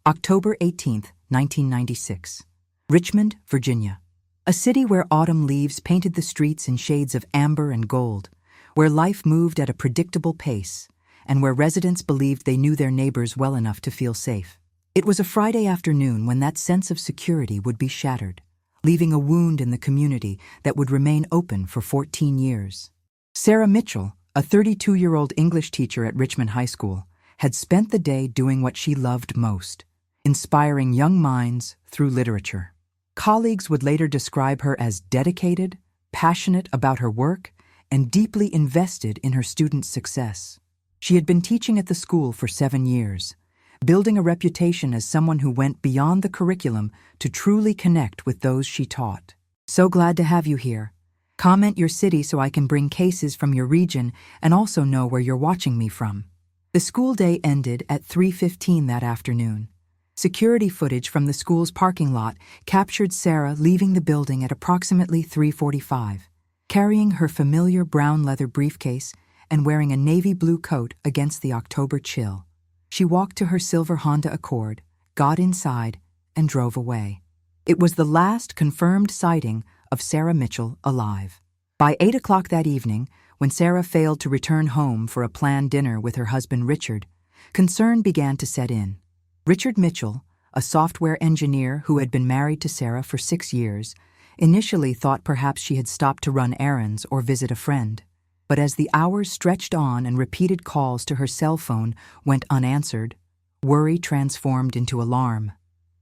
October 18, 1996. Richmond, Virginia. A city where autumn leaves painted the streets in shades of amber and gold, where life moved at a predictable pace, and where residents believed they knew their neighbors well enough to feel safe. It was a Friday afternoon when that sense of security would be shattered, leaving a wound in the community that would remain open for 14 years. Sarah Mitchell, a 32-year-old English teacher at Richmond High School, had spent the day doing what she loved most, inspiring young minds through literature. Colleagues would later describe her as dedicated, passionate about her work, and deeply invested in her students' success. She had been teaching at the school for 7 years, building a reputation as someone who went beyond the curriculum to truly connect with those she taught. So glad to have you here. Comment your city so I can bring cases from your region and also know where you're watching me from. The school day ended at 3:15 that afternoon. Security footage from the school's parking lot captured Sarah leaving the building at approximately 3:45, carrying her familiar brown leather briefcase and wearing a navy blue coat against the October chill. She walked to her silver Honda Accord, got inside, and drove away. It was the last confirmed sighting of Sarah Mitchell alive. By 8 o'clock that evening, when Sarah failed to return home for a planned dinner with her husband Richard, concern began to set in. Richard Mitchell, a software engineer who had been married to Sarah for 6 years, initially thought perhaps she had stopped to run errands or visit a friend. But as the hours stretched on and repeated calls to her cell phone went unanswered, worry transformed into alarm.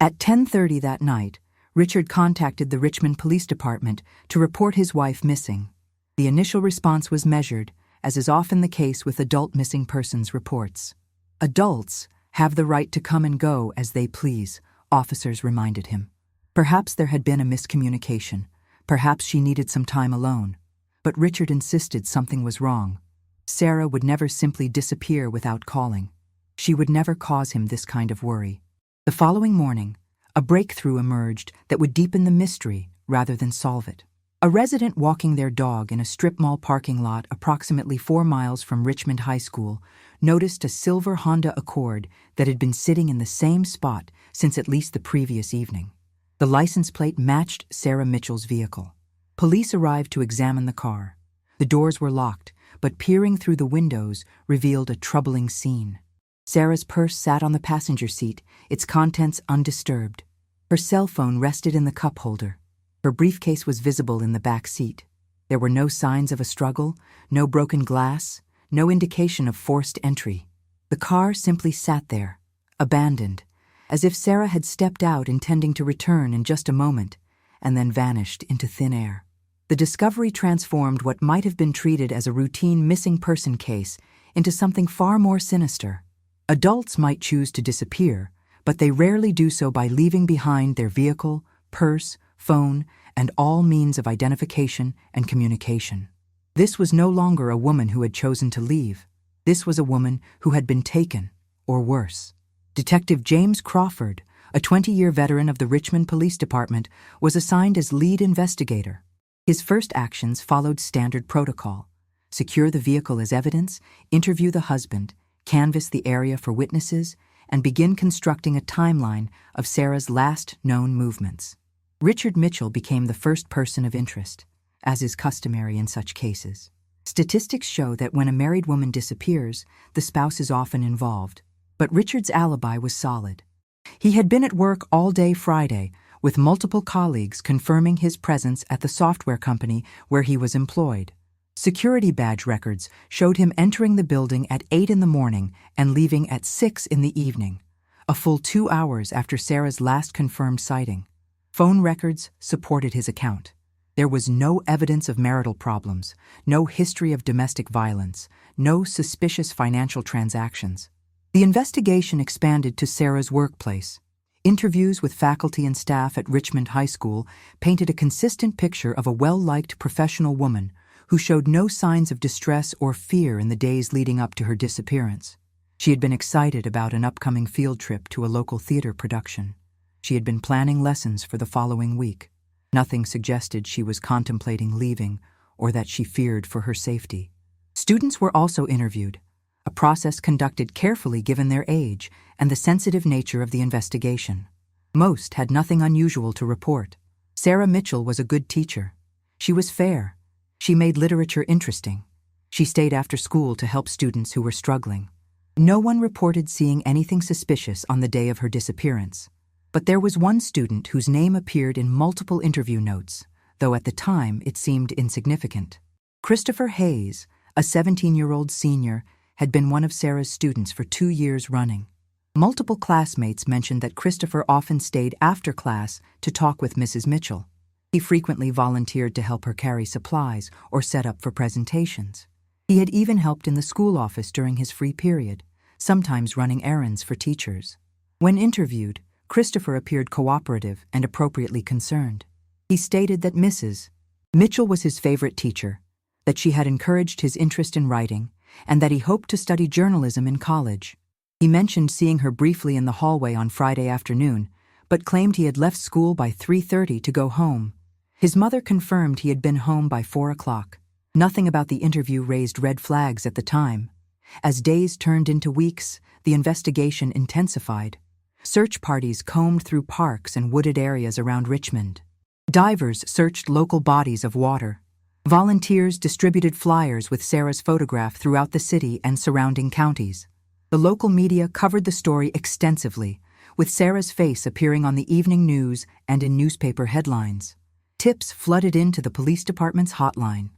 At 10:30 that night, Richard contacted the Richmond Police Department to report his wife missing. The initial response was measured, as is often the case with adult missing persons reports. Adults have the right to come and go as they please, officers reminded him. Perhaps there had been a miscommunication. Perhaps she needed some time alone. But Richard insisted something was wrong. Sarah would never simply disappear without calling. She would never cause him this kind of worry. The following morning, a breakthrough emerged that would deepen the mystery rather than solve it. A resident walking their dog in a strip mall parking lot approximately 4 miles from Richmond High School noticed a silver Honda Accord that had been sitting in the same spot since at least the previous evening. The license plate matched Sarah Mitchell's vehicle. Police arrived to examine the car. The doors were locked, but peering through the windows revealed a troubling scene. Sarah's purse sat on the passenger seat, its contents undisturbed. Her cell phone rested in the cup holder. Her briefcase was visible in the back seat. There were no signs of a struggle, no broken glass, no indication of forced entry. The car simply sat there, abandoned, as if Sarah had stepped out intending to return in just a moment, and then vanished into thin air. The discovery transformed what might have been treated as a routine missing person case into something far more sinister. Adults might choose to disappear, but they rarely do so by leaving behind their vehicle, purse, phone, and all means of identification and communication. This was no longer a woman who had chosen to leave. This was a woman who had been taken, or worse. Detective James Crawford, a 20-year veteran of the Richmond Police Department, was assigned as lead investigator. His first actions followed standard protocol: secure the vehicle as evidence, interview the husband, canvass the area for witnesses, and begin constructing a timeline of Sarah's last known movements. Richard Mitchell became the first person of interest, as is customary in such cases. Statistics show that when a married woman disappears, the spouse is often involved. But Richard's alibi was solid. He had been at work all day Friday, with multiple colleagues confirming his presence at the software company where he was employed. Security badge records showed him entering the building at 8 in the morning and leaving at 6 in the evening, a full 2 hours after Sarah's last confirmed sighting. Phone records supported his account. There was no evidence of marital problems, no history of domestic violence, no suspicious financial transactions. The investigation expanded to Sarah's workplace. Interviews with faculty and staff at Richmond High School painted a consistent picture of a well-liked professional woman who showed no signs of distress or fear in the days leading up to her disappearance. She had been excited about an upcoming field trip to a local theater production. She had been planning lessons for the following week. Nothing suggested she was contemplating leaving or that she feared for her safety. Students were also interviewed. a process conducted carefully given their age and the sensitive nature of the investigation. Most had nothing unusual to report. Sarah Mitchell was a good teacher. She was fair. She made literature interesting. She stayed after school to help students who were struggling. No one reported seeing anything suspicious on the day of her disappearance. But there was one student whose name appeared in multiple interview notes, though at the time it seemed insignificant. Christopher Hayes, a 17-year-old senior, had been one of Sarah's students for 2 years running. Multiple classmates mentioned that Christopher often stayed after class to talk with Mrs. Mitchell. He frequently volunteered to help her carry supplies or set up for presentations. He had even helped in the school office during his free period, sometimes running errands for teachers. When interviewed, Christopher appeared cooperative and appropriately concerned. He stated that Mrs. Mitchell was his favorite teacher, that she had encouraged his interest in writing, and that he hoped to study journalism in college. He mentioned seeing her briefly in the hallway on Friday afternoon, but claimed he had left school by 3:30 to go home. His mother confirmed he had been home by 4 o'clock. Nothing about the interview raised red flags at the time. As days turned into weeks, the investigation intensified. Search parties combed through parks and wooded areas around Richmond. Divers searched local bodies of water. Volunteers distributed flyers with Sarah's photograph throughout the city and surrounding counties. The local media covered the story extensively, with Sarah's face appearing on the evening news and in newspaper headlines. Tips flooded into the police department's hotline.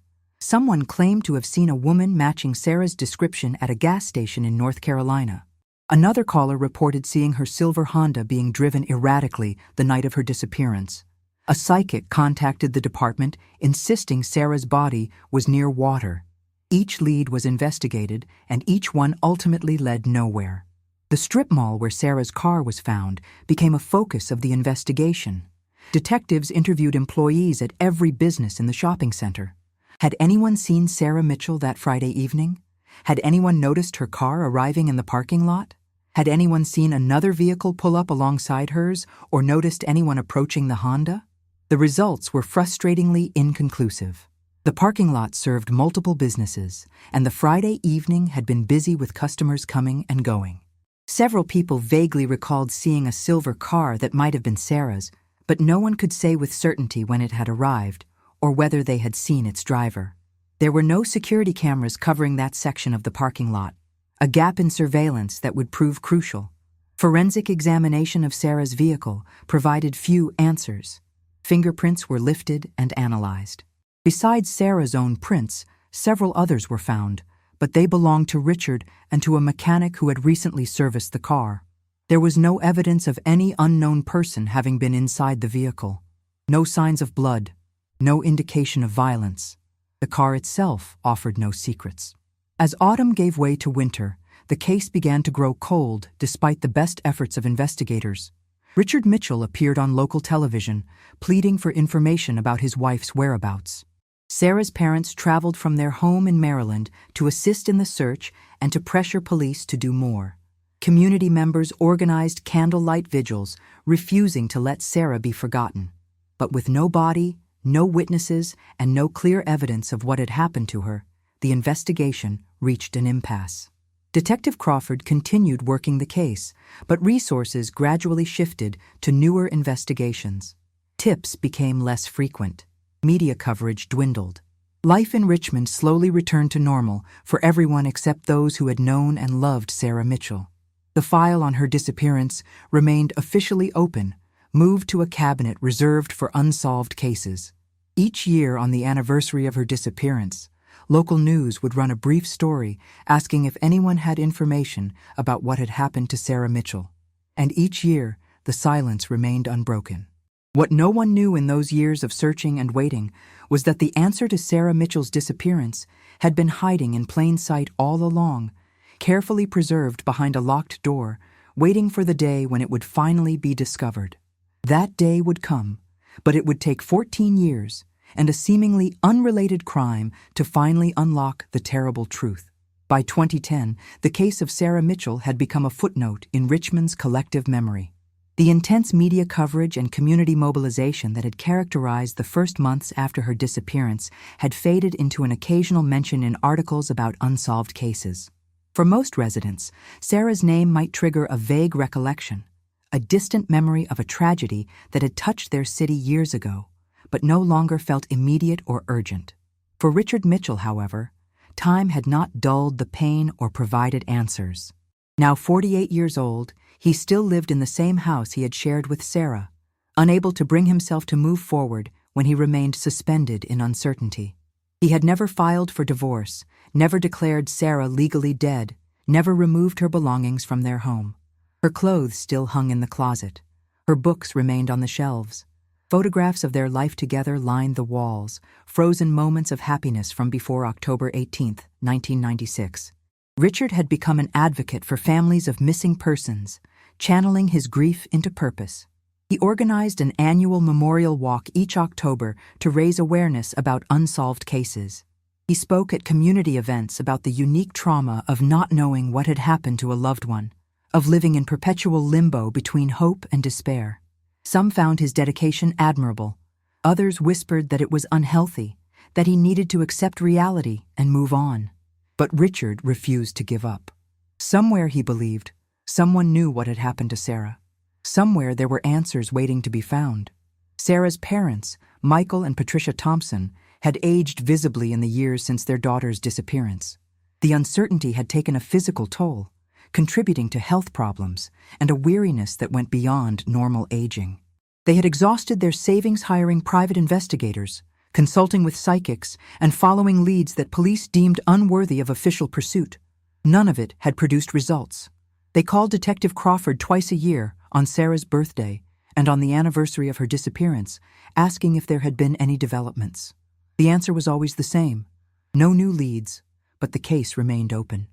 Someone claimed to have seen a woman matching Sarah's description at a gas station in North Carolina. Another caller reported seeing her silver Honda being driven erratically the night of her disappearance. A psychic contacted the department, insisting Sarah's body was near water. Each lead was investigated, and each one ultimately led nowhere. The strip mall where Sarah's car was found became a focus of the investigation. Detectives interviewed employees at every business in the shopping center. Had anyone seen Sarah Mitchell that Friday evening? Had anyone noticed her car arriving in the parking lot? Had anyone seen another vehicle pull up alongside hers or noticed anyone approaching the Honda? The results were frustratingly inconclusive. The parking lot served multiple businesses, and the Friday evening had been busy with customers coming and going. Several people vaguely recalled seeing a silver car that might have been Sarah's, but no one could say with certainty when it had arrived or whether they had seen its driver. There were no security cameras covering that section of the parking lot, a gap in surveillance that would prove crucial. Forensic examination of Sarah's vehicle provided few answers. Fingerprints were lifted and analyzed. Besides Sarah's own prints, several others were found, but they belonged to Richard and to a mechanic who had recently serviced the car. There was no evidence of any unknown person having been inside the vehicle. No signs of blood, no indication of violence. The car itself offered no secrets. As autumn gave way to winter, the case began to grow cold despite the best efforts of investigators. Richard Mitchell appeared on local television, pleading for information about his wife's whereabouts. Sarah's parents traveled from their home in Maryland to assist in the search and to pressure police to do more. Community members organized candlelight vigils, refusing to let Sarah be forgotten. But with no body, no witnesses, and no clear evidence of what had happened to her, the investigation reached an impasse. Detective Crawford continued working the case, but resources gradually shifted to newer investigations. Tips became less frequent. Media coverage dwindled. Life in Richmond slowly returned to normal for everyone except those who had known and loved Sarah Mitchell. The file on her disappearance remained officially open, moved to a cabinet reserved for unsolved cases. Each year on the anniversary of her disappearance, local news would run a brief story asking if anyone had information about what had happened to Sarah Mitchell. And each year, the silence remained unbroken. What no one knew in those years of searching and waiting was that the answer to Sarah Mitchell's disappearance had been hiding in plain sight all along, carefully preserved behind a locked door, waiting for the day when it would finally be discovered. That day would come, but it would take 14 years and a seemingly unrelated crime to finally unlock the terrible truth. By 2010, the case of Sarah Mitchell had become a footnote in Richmond's collective memory. The intense media coverage and community mobilization that had characterized the first months after her disappearance had faded into an occasional mention in articles about unsolved cases. For most residents, Sarah's name might trigger a vague recollection, a distant memory of a tragedy that had touched their city years ago, but no longer felt immediate or urgent. For Richard Mitchell, however, time had not dulled the pain or provided answers. Now 48 years old, he still lived in the same house he had shared with Sarah, unable to bring himself to move forward when he remained suspended in uncertainty. He had never filed for divorce, never declared Sarah legally dead, never removed her belongings from their home. Her clothes still hung in the closet. Her books remained on the shelves. Photographs of their life together lined the walls, frozen moments of happiness from before October 18, 1996. Richard had become an advocate for families of missing persons, channeling his grief into purpose. He organized an annual memorial walk each October to raise awareness about unsolved cases. He spoke at community events about the unique trauma of not knowing what had happened to a loved one, of living in perpetual limbo between hope and despair. Some found his dedication admirable. Others whispered that it was unhealthy, that he needed to accept reality and move on. But Richard refused to give up. Somewhere, he believed, someone knew what had happened to Sarah. Somewhere there were answers waiting to be found. Sarah's parents, Michael and Patricia Thompson, had aged visibly in the years since their daughter's disappearance. The uncertainty had taken a physical toll, contributing to health problems and a weariness that went beyond normal aging. They had exhausted their savings hiring private investigators, consulting with psychics, and following leads that police deemed unworthy of official pursuit. None of it had produced results. They called Detective Crawford twice a year, on Sarah's birthday and on the anniversary of her disappearance, asking if there had been any developments. The answer was always the same: no new leads, but the case remained open.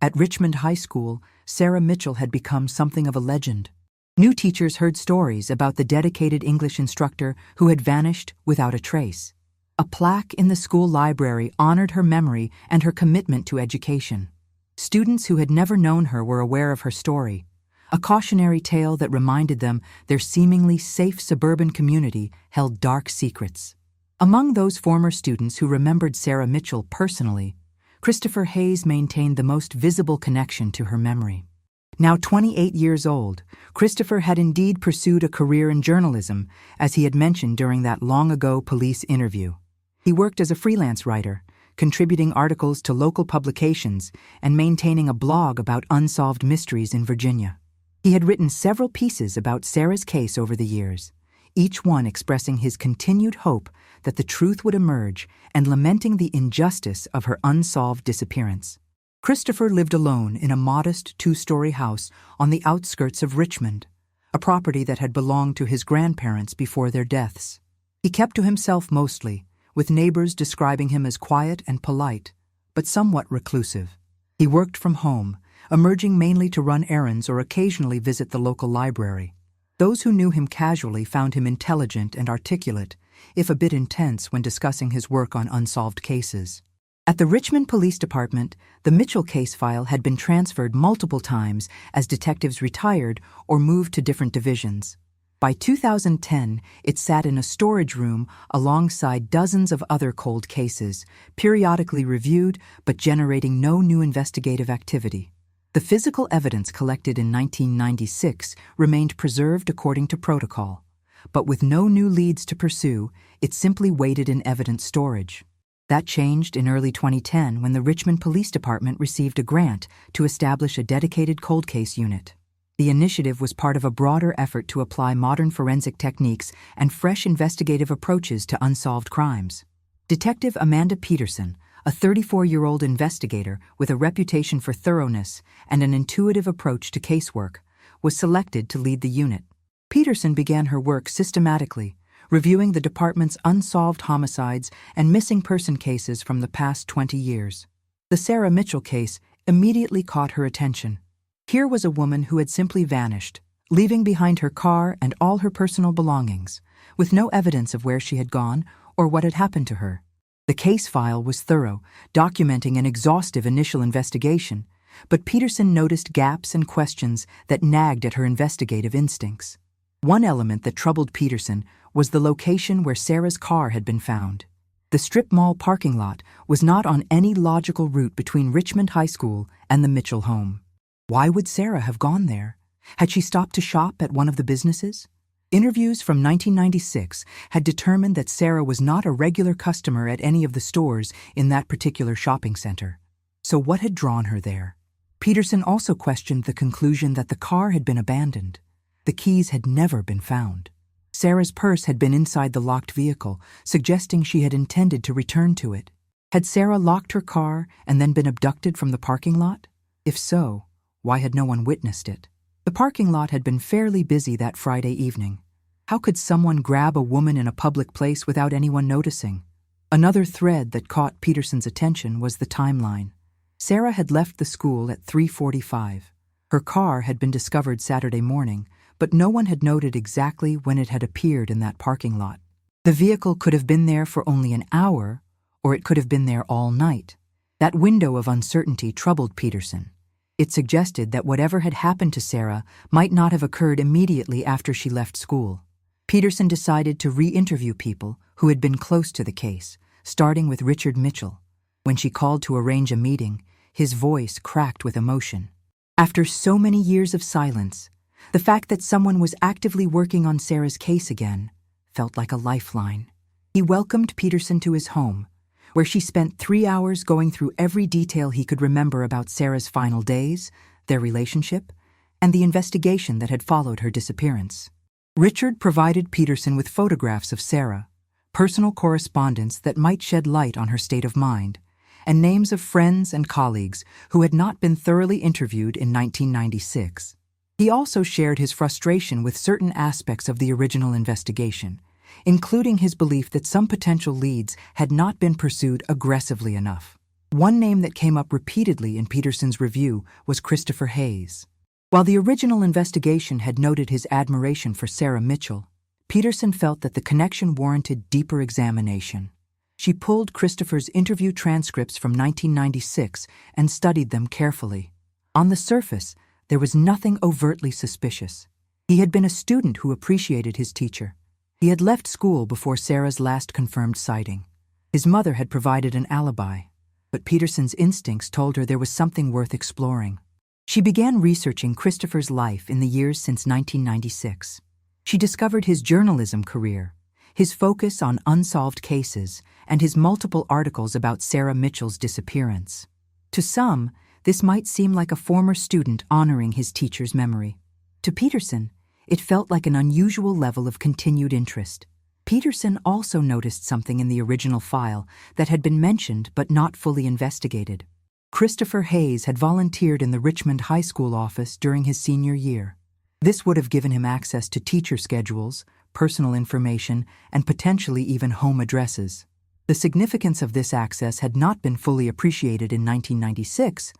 At Richmond High School, Sarah Mitchell had become something of a legend. New teachers heard stories about the dedicated English instructor who had vanished without a trace. A plaque in the school library honored her memory and her commitment to education. Students who had never known her were aware of her story, a cautionary tale that reminded them their seemingly safe suburban community held dark secrets. Among those former students who remembered Sarah Mitchell personally, Christopher Hayes maintained the most visible connection to her memory. Now 28 years old, Christopher had indeed pursued a career in journalism, as he had mentioned during that long-ago police interview. He worked as a freelance writer, contributing articles to local publications and maintaining a blog about unsolved mysteries in Virginia. He had written several pieces about Sarah's case over the years, each one expressing his continued hope that the truth would emerge and lamenting the injustice of her unsolved disappearance. Christopher lived alone in a modest two-story house on the outskirts of Richmond, a property that had belonged to his grandparents before their deaths. He kept to himself mostly, with neighbors describing him as quiet and polite, but somewhat reclusive. He worked from home, emerging mainly to run errands or occasionally visit the local library. Those who knew him casually found him intelligent and articulate, if a bit intense when discussing his work on unsolved cases. At the Richmond Police Department, the Mitchell case file had been transferred multiple times as detectives retired or moved to different divisions. By 2010, it sat in a storage room alongside dozens of other cold cases, periodically reviewed but generating no new investigative activity. The physical evidence collected in 1996 remained preserved according to protocol, but with no new leads to pursue, it simply waited in evidence storage. That changed in early 2010 when the Richmond Police Department received a grant to establish a dedicated cold case unit. The initiative was part of a broader effort to apply modern forensic techniques and fresh investigative approaches to unsolved crimes. Detective Amanda Peterson, a 34-year-old investigator with a reputation for thoroughness and an intuitive approach to casework, was selected to lead the unit. Peterson began her work systematically, reviewing the department's unsolved homicides and missing person cases from the past 20 years. The Sarah Mitchell case immediately caught her attention. Here was a woman who had simply vanished, leaving behind her car and all her personal belongings, with no evidence of where she had gone or what had happened to her. The case file was thorough, documenting an exhaustive initial investigation, but Peterson noticed gaps and questions that nagged at her investigative instincts. One element that troubled Peterson was the location where Sarah's car had been found. The strip mall parking lot was not on any logical route between Richmond High School and the Mitchell home. Why would Sarah have gone there? Had she stopped to shop at one of the businesses? Interviews from 1996 had determined that Sarah was not a regular customer at any of the stores in that particular shopping center. So what had drawn her there? Peterson also questioned the conclusion that the car had been abandoned. The keys had never been found. Sarah's purse had been inside the locked vehicle, suggesting she had intended to return to it. Had Sarah locked her car and then been abducted from the parking lot? If so, why had no one witnessed it? The parking lot had been fairly busy that Friday evening. How could someone grab a woman in a public place without anyone noticing? Another thread that caught Peterson's attention was the timeline. Sarah had left the school at 3:45. Her car had been discovered Saturday morning, but no one had noted exactly when it had appeared in that parking lot. The vehicle could have been there for only an hour, or it could have been there all night. That window of uncertainty troubled Peterson. It suggested that whatever had happened to Sarah might not have occurred immediately after she left school. Peterson decided to re-interview people who had been close to the case, starting with Richard Mitchell. When she called to arrange a meeting, his voice cracked with emotion. After so many years of silence, the fact that someone was actively working on Sarah's case again felt like a lifeline. He welcomed Peterson to his home, where she spent 3 hours going through every detail he could remember about Sarah's final days, their relationship, and the investigation that had followed her disappearance. Richard provided Peterson with photographs of Sarah, personal correspondence that might shed light on her state of mind, and names of friends and colleagues who had not been thoroughly interviewed in 1996. He also shared his frustration with certain aspects of the original investigation, including his belief that some potential leads had not been pursued aggressively enough. One name that came up repeatedly in Peterson's review was Christopher Hayes. While the original investigation had noted his admiration for Sarah Mitchell, Peterson felt that the connection warranted deeper examination. She pulled Christopher's interview transcripts from 1996 and studied them carefully. On the surface, there was nothing overtly suspicious. He had been a student who appreciated his teacher. He had left school before Sarah's last confirmed sighting. His mother had provided an alibi, but Peterson's instincts told her there was something worth exploring. She began researching Christopher's life in the years since 1996. She discovered his journalism career, his focus on unsolved cases, and his multiple articles about Sarah Mitchell's disappearance. To some, this might seem like a former student honoring his teacher's memory. To Peterson, it felt like an unusual level of continued interest. Peterson also noticed something in the original file that had been mentioned but not fully investigated. Christopher Hayes had volunteered in the Richmond High School office during his senior year. This would have given him access to teacher schedules, personal information, and potentially even home addresses. The significance of this access had not been fully appreciated in 1996,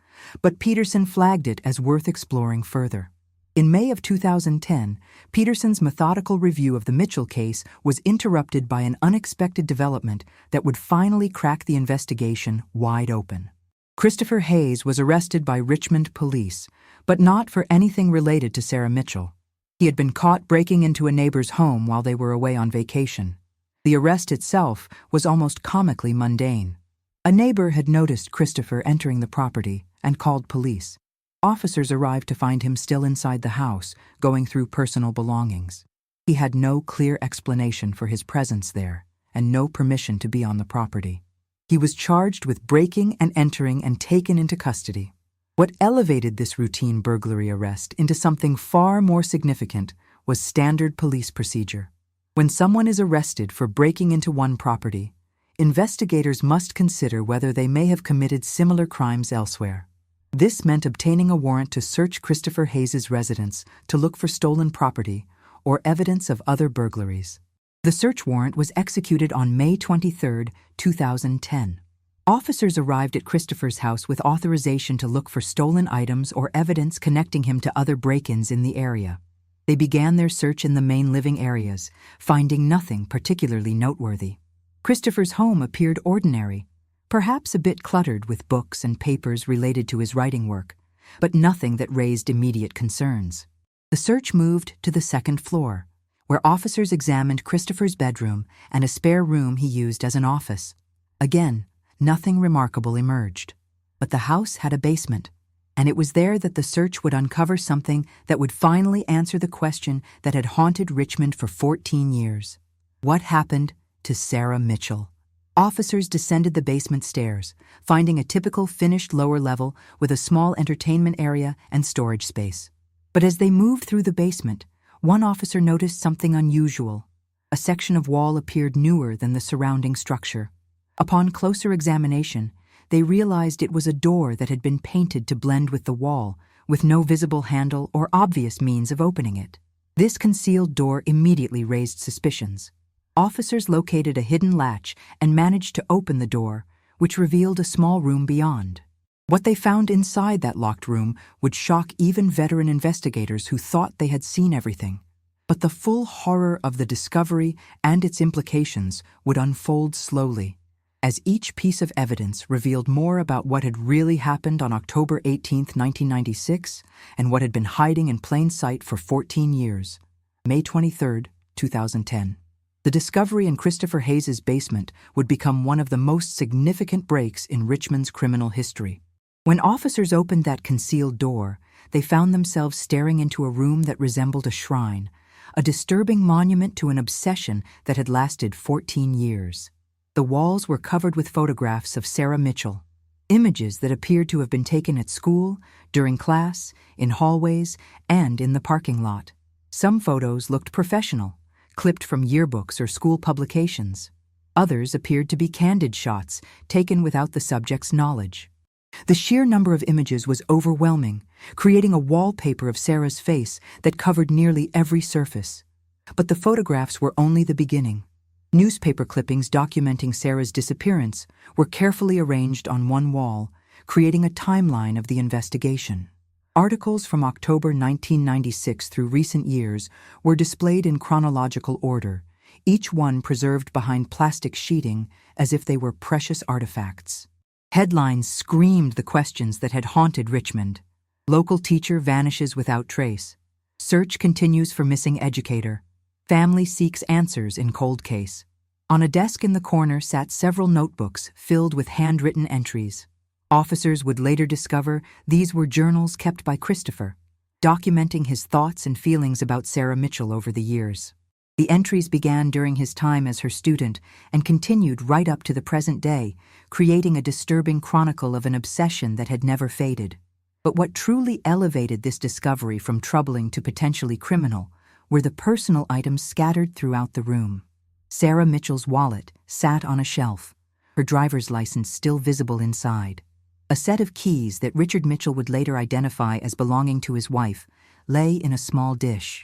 but Peterson flagged it as worth exploring further. In May of 2010, Peterson's methodical review of the Mitchell case was interrupted by an unexpected development that would finally crack the investigation wide open. Christopher Hayes was arrested by Richmond police, but not for anything related to Sarah Mitchell. He had been caught breaking into a neighbor's home while they were away on vacation. The arrest itself was almost comically mundane. A neighbor had noticed Christopher entering the property and called police. Officers arrived to find him still inside the house, going through personal belongings. He had no clear explanation for his presence there, and no permission to be on the property. He was charged with breaking and entering and taken into custody. What elevated this routine burglary arrest into something far more significant was standard police procedure. When someone is arrested for breaking into one property, investigators must consider whether they may have committed similar crimes elsewhere. This meant obtaining a warrant to search Christopher Hayes' residence to look for stolen property or evidence of other burglaries. The search warrant was executed on May 23, 2010. Officers arrived at Christopher's house with authorization to look for stolen items or evidence connecting him to other break-ins in the area. They began their search in the main living areas, finding nothing particularly noteworthy. Christopher's home appeared ordinary, perhaps a bit cluttered with books and papers related to his writing work, but nothing that raised immediate concerns. The search moved to the second floor, where officers examined Christopher's bedroom and a spare room he used as an office. Again, nothing remarkable emerged. But the house had a basement, and it was there that the search would uncover something that would finally answer the question that had haunted Richmond for 14 years. What happened to Sarah Mitchell? Officers descended the basement stairs, finding a typical finished lower level with a small entertainment area and storage space. But as they moved through the basement, one officer noticed something unusual. A section of wall appeared newer than the surrounding structure. Upon closer examination, they realized it was a door that had been painted to blend with the wall, with no visible handle or obvious means of opening it. This concealed door immediately raised suspicions. Officers located a hidden latch and managed to open the door, which revealed a small room beyond. What they found inside that locked room would shock even veteran investigators who thought they had seen everything. But the full horror of the discovery and its implications would unfold slowly, as each piece of evidence revealed more about what had really happened on October 18, 1996, and what had been hiding in plain sight for 14 years. May 23, 2010. The discovery in Christopher Hayes' basement would become one of the most significant breaks in Richmond's criminal history. When officers opened that concealed door, they found themselves staring into a room that resembled a shrine, a disturbing monument to an obsession that had lasted 14 years. The walls were covered with photographs of Sarah Mitchell, images that appeared to have been taken at school, during class, in hallways, and in the parking lot. Some photos looked professional, clipped from yearbooks or school publications. Others appeared to be candid shots taken without the subject's knowledge. The sheer number of images was overwhelming, creating a wallpaper of Sarah's face that covered nearly every surface. But the photographs were only the beginning. Newspaper clippings documenting Sarah's disappearance were carefully arranged on one wall, creating a timeline of the investigation. Articles from October 1996 through recent years were displayed in chronological order, each one preserved behind plastic sheeting as if they were precious artifacts. Headlines screamed the questions that had haunted Richmond. Local teacher vanishes without trace. Search continues for missing educator. Family seeks answers in cold case. On a desk in the corner sat several notebooks filled with handwritten entries. Officers would later discover these were journals kept by Christopher, documenting his thoughts and feelings about Sarah Mitchell over the years. The entries began during his time as her student and continued right up to the present day, creating a disturbing chronicle of an obsession that had never faded. But what truly elevated this discovery from troubling to potentially criminal were the personal items scattered throughout the room. Sarah Mitchell's wallet sat on a shelf, her driver's license still visible inside. A set of keys that Richard Mitchell would later identify as belonging to his wife lay in a small dish.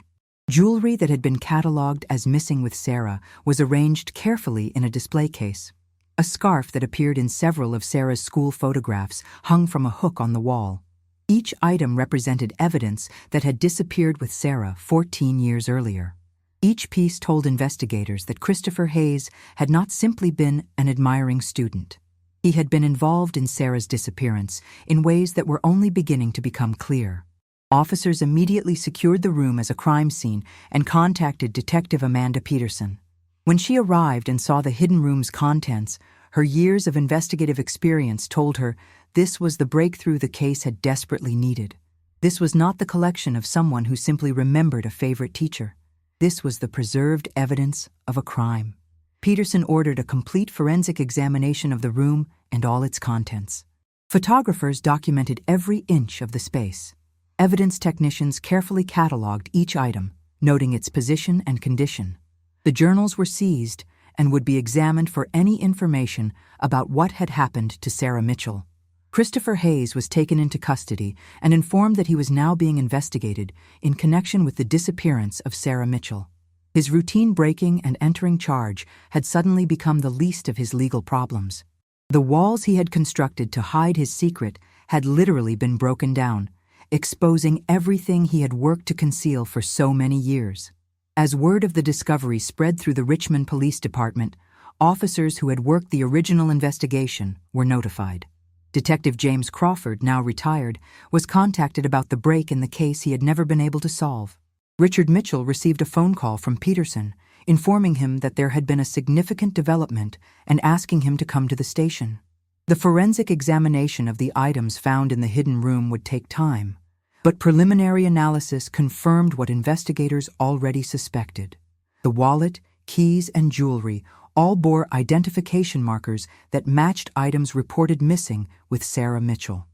Jewelry that had been catalogued as missing with Sarah was arranged carefully in a display case. A scarf that appeared in several of Sarah's school photographs hung from a hook on the wall. Each item represented evidence that had disappeared with Sarah 14 years earlier. Each piece told investigators that Christopher Hayes had not simply been an admiring student. He had been involved in Sarah's disappearance in ways that were only beginning to become clear. Officers immediately secured the room as a crime scene and contacted Detective Amanda Peterson. When she arrived and saw the hidden room's contents, her years of investigative experience told her this was the breakthrough the case had desperately needed. This was not the collection of someone who simply remembered a favorite teacher. This was the preserved evidence of a crime. Peterson ordered a complete forensic examination of the room and all its contents. Photographers documented every inch of the space. Evidence technicians carefully catalogued each item, noting its position and condition. The journals were seized and would be examined for any information about what had happened to Sarah Mitchell. Christopher Hayes was taken into custody and informed that he was now being investigated in connection with the disappearance of Sarah Mitchell. His routine breaking and entering charge had suddenly become the least of his legal problems. The walls he had constructed to hide his secret had literally been broken down, exposing everything he had worked to conceal for so many years. As word of the discovery spread through the Richmond Police Department, officers who had worked the original investigation were notified. Detective James Crawford, now retired, was contacted about the break in the case he had never been able to solve. Richard Mitchell received a phone call from Peterson, informing him that there had been a significant development and asking him to come to the station. The forensic examination of the items found in the hidden room would take time, but preliminary analysis confirmed what investigators already suspected. The wallet, keys, and jewelry all bore identification markers that matched items reported missing with Sarah Mitchell.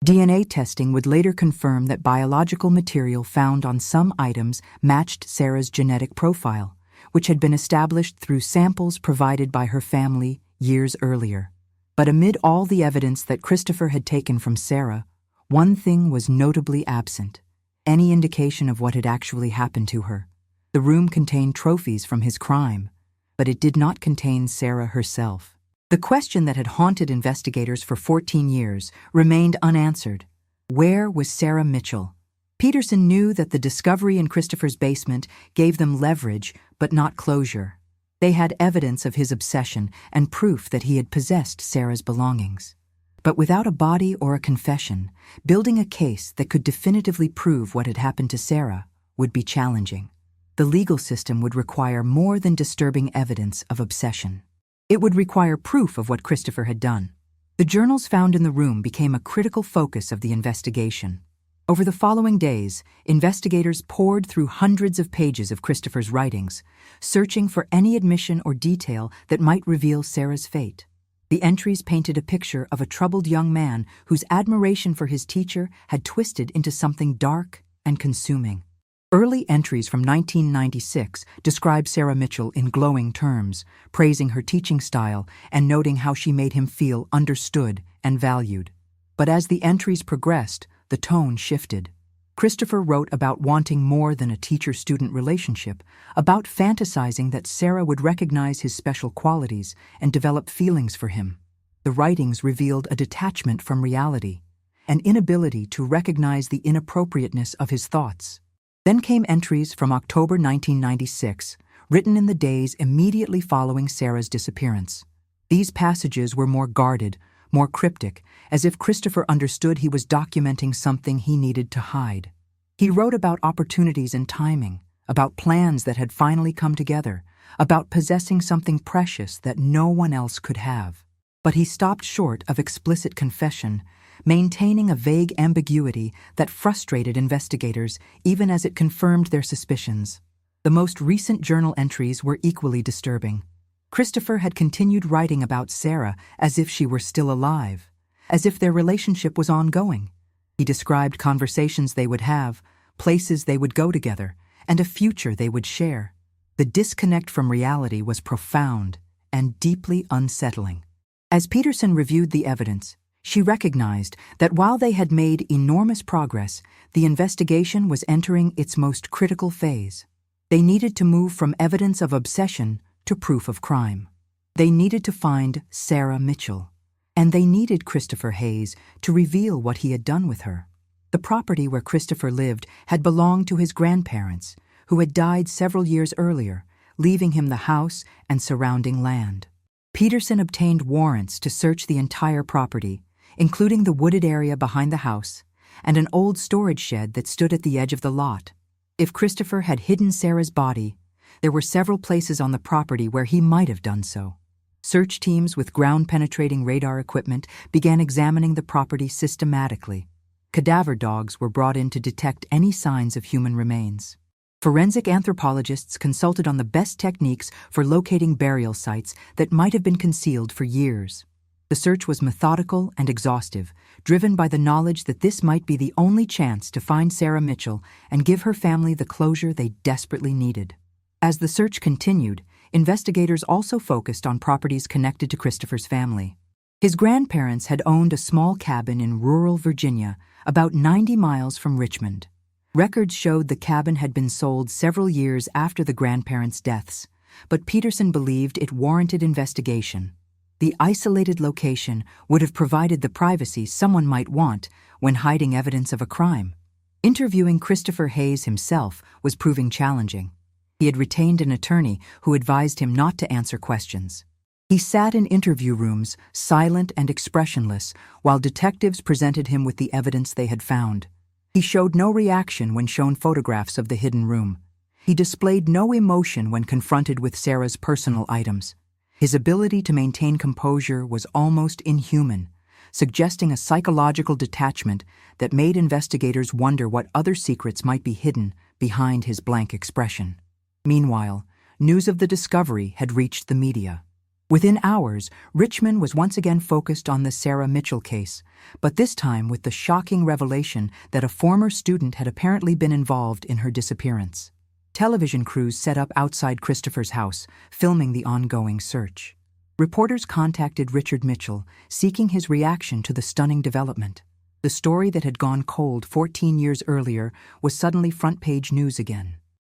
DNA testing would later confirm that biological material found on some items matched Sarah's genetic profile, which had been established through samples provided by her family years earlier. But amid all the evidence that Christopher had taken from Sarah, one thing was notably absent: any indication of what had actually happened to her. The room contained trophies from his crime, but it did not contain Sarah herself. The question that had haunted investigators for 14 years remained unanswered. Where was Sarah Mitchell? Peterson knew that the discovery in Christopher's basement gave them leverage, but not closure. They had evidence of his obsession and proof that he had possessed Sarah's belongings. But without a body or a confession, building a case that could definitively prove what had happened to Sarah would be challenging. The legal system would require more than disturbing evidence of obsession. It would require proof of what Christopher had done. The journals found in the room became a critical focus of the investigation. Over the following days, investigators pored through hundreds of pages of Christopher's writings, searching for any admission or detail that might reveal Sarah's fate. The entries painted a picture of a troubled young man whose admiration for his teacher had twisted into something dark and consuming. Early entries from 1996 describe Sarah Mitchell in glowing terms, praising her teaching style and noting how she made him feel understood and valued. But as the entries progressed, the tone shifted. Christopher wrote about wanting more than a teacher-student relationship, about fantasizing that Sarah would recognize his special qualities and develop feelings for him. The writings revealed a detachment from reality, an inability to recognize the inappropriateness of his thoughts. Then came entries from October 1996, written in the days immediately following Sarah's disappearance. These passages were more guarded, more cryptic, as if Christopher understood he was documenting something he needed to hide. He wrote about opportunities and timing, about plans that had finally come together, about possessing something precious that no one else could have. But he stopped short of explicit confession, maintaining a vague ambiguity that frustrated investigators even as it confirmed their suspicions. The most recent journal entries were equally disturbing. Christopher had continued writing about Sarah as if she were still alive, as if their relationship was ongoing. He described conversations they would have, places they would go together, and a future they would share. The disconnect from reality was profound and deeply unsettling. As Peterson reviewed the evidence, she recognized that while they had made enormous progress, the investigation was entering its most critical phase. They needed to move from evidence of obsession to proof of crime. They needed to find Sarah Mitchell, and they needed Christopher Hayes to reveal what he had done with her. The property where Christopher lived had belonged to his grandparents, who had died several years earlier, leaving him the house and surrounding land. Peterson obtained warrants to search the entire property, including the wooded area behind the house and an old storage shed that stood at the edge of the lot. If Christopher had hidden Sarah's body, there were several places on the property where he might have done so. Search teams with ground-penetrating radar equipment began examining the property systematically. Cadaver dogs were brought in to detect any signs of human remains. Forensic anthropologists consulted on the best techniques for locating burial sites that might have been concealed for years. The search was methodical and exhaustive, driven by the knowledge that this might be the only chance to find Sarah Mitchell and give her family the closure they desperately needed. As the search continued, investigators also focused on properties connected to Christopher's family. His grandparents had owned a small cabin in rural Virginia, about 90 miles from Richmond. Records showed the cabin had been sold several years after the grandparents' deaths, but Peterson believed it warranted investigation. The isolated location would have provided the privacy someone might want when hiding evidence of a crime. Interviewing Christopher Hayes himself was proving challenging. He had retained an attorney who advised him not to answer questions. He sat in interview rooms, silent and expressionless, while detectives presented him with the evidence they had found. He showed no reaction when shown photographs of the hidden room. He displayed no emotion when confronted with Sarah's personal items. His ability to maintain composure was almost inhuman, suggesting a psychological detachment that made investigators wonder what other secrets might be hidden behind his blank expression. Meanwhile, news of the discovery had reached the media. Within hours, Richmond was once again focused on the Sarah Mitchell case, but this time with the shocking revelation that a former student had apparently been involved in her disappearance. Television crews set up outside Christopher's house, filming the ongoing search. Reporters contacted Richard Mitchell, seeking his reaction to the stunning development. The story that had gone cold 14 years earlier was suddenly front-page news again.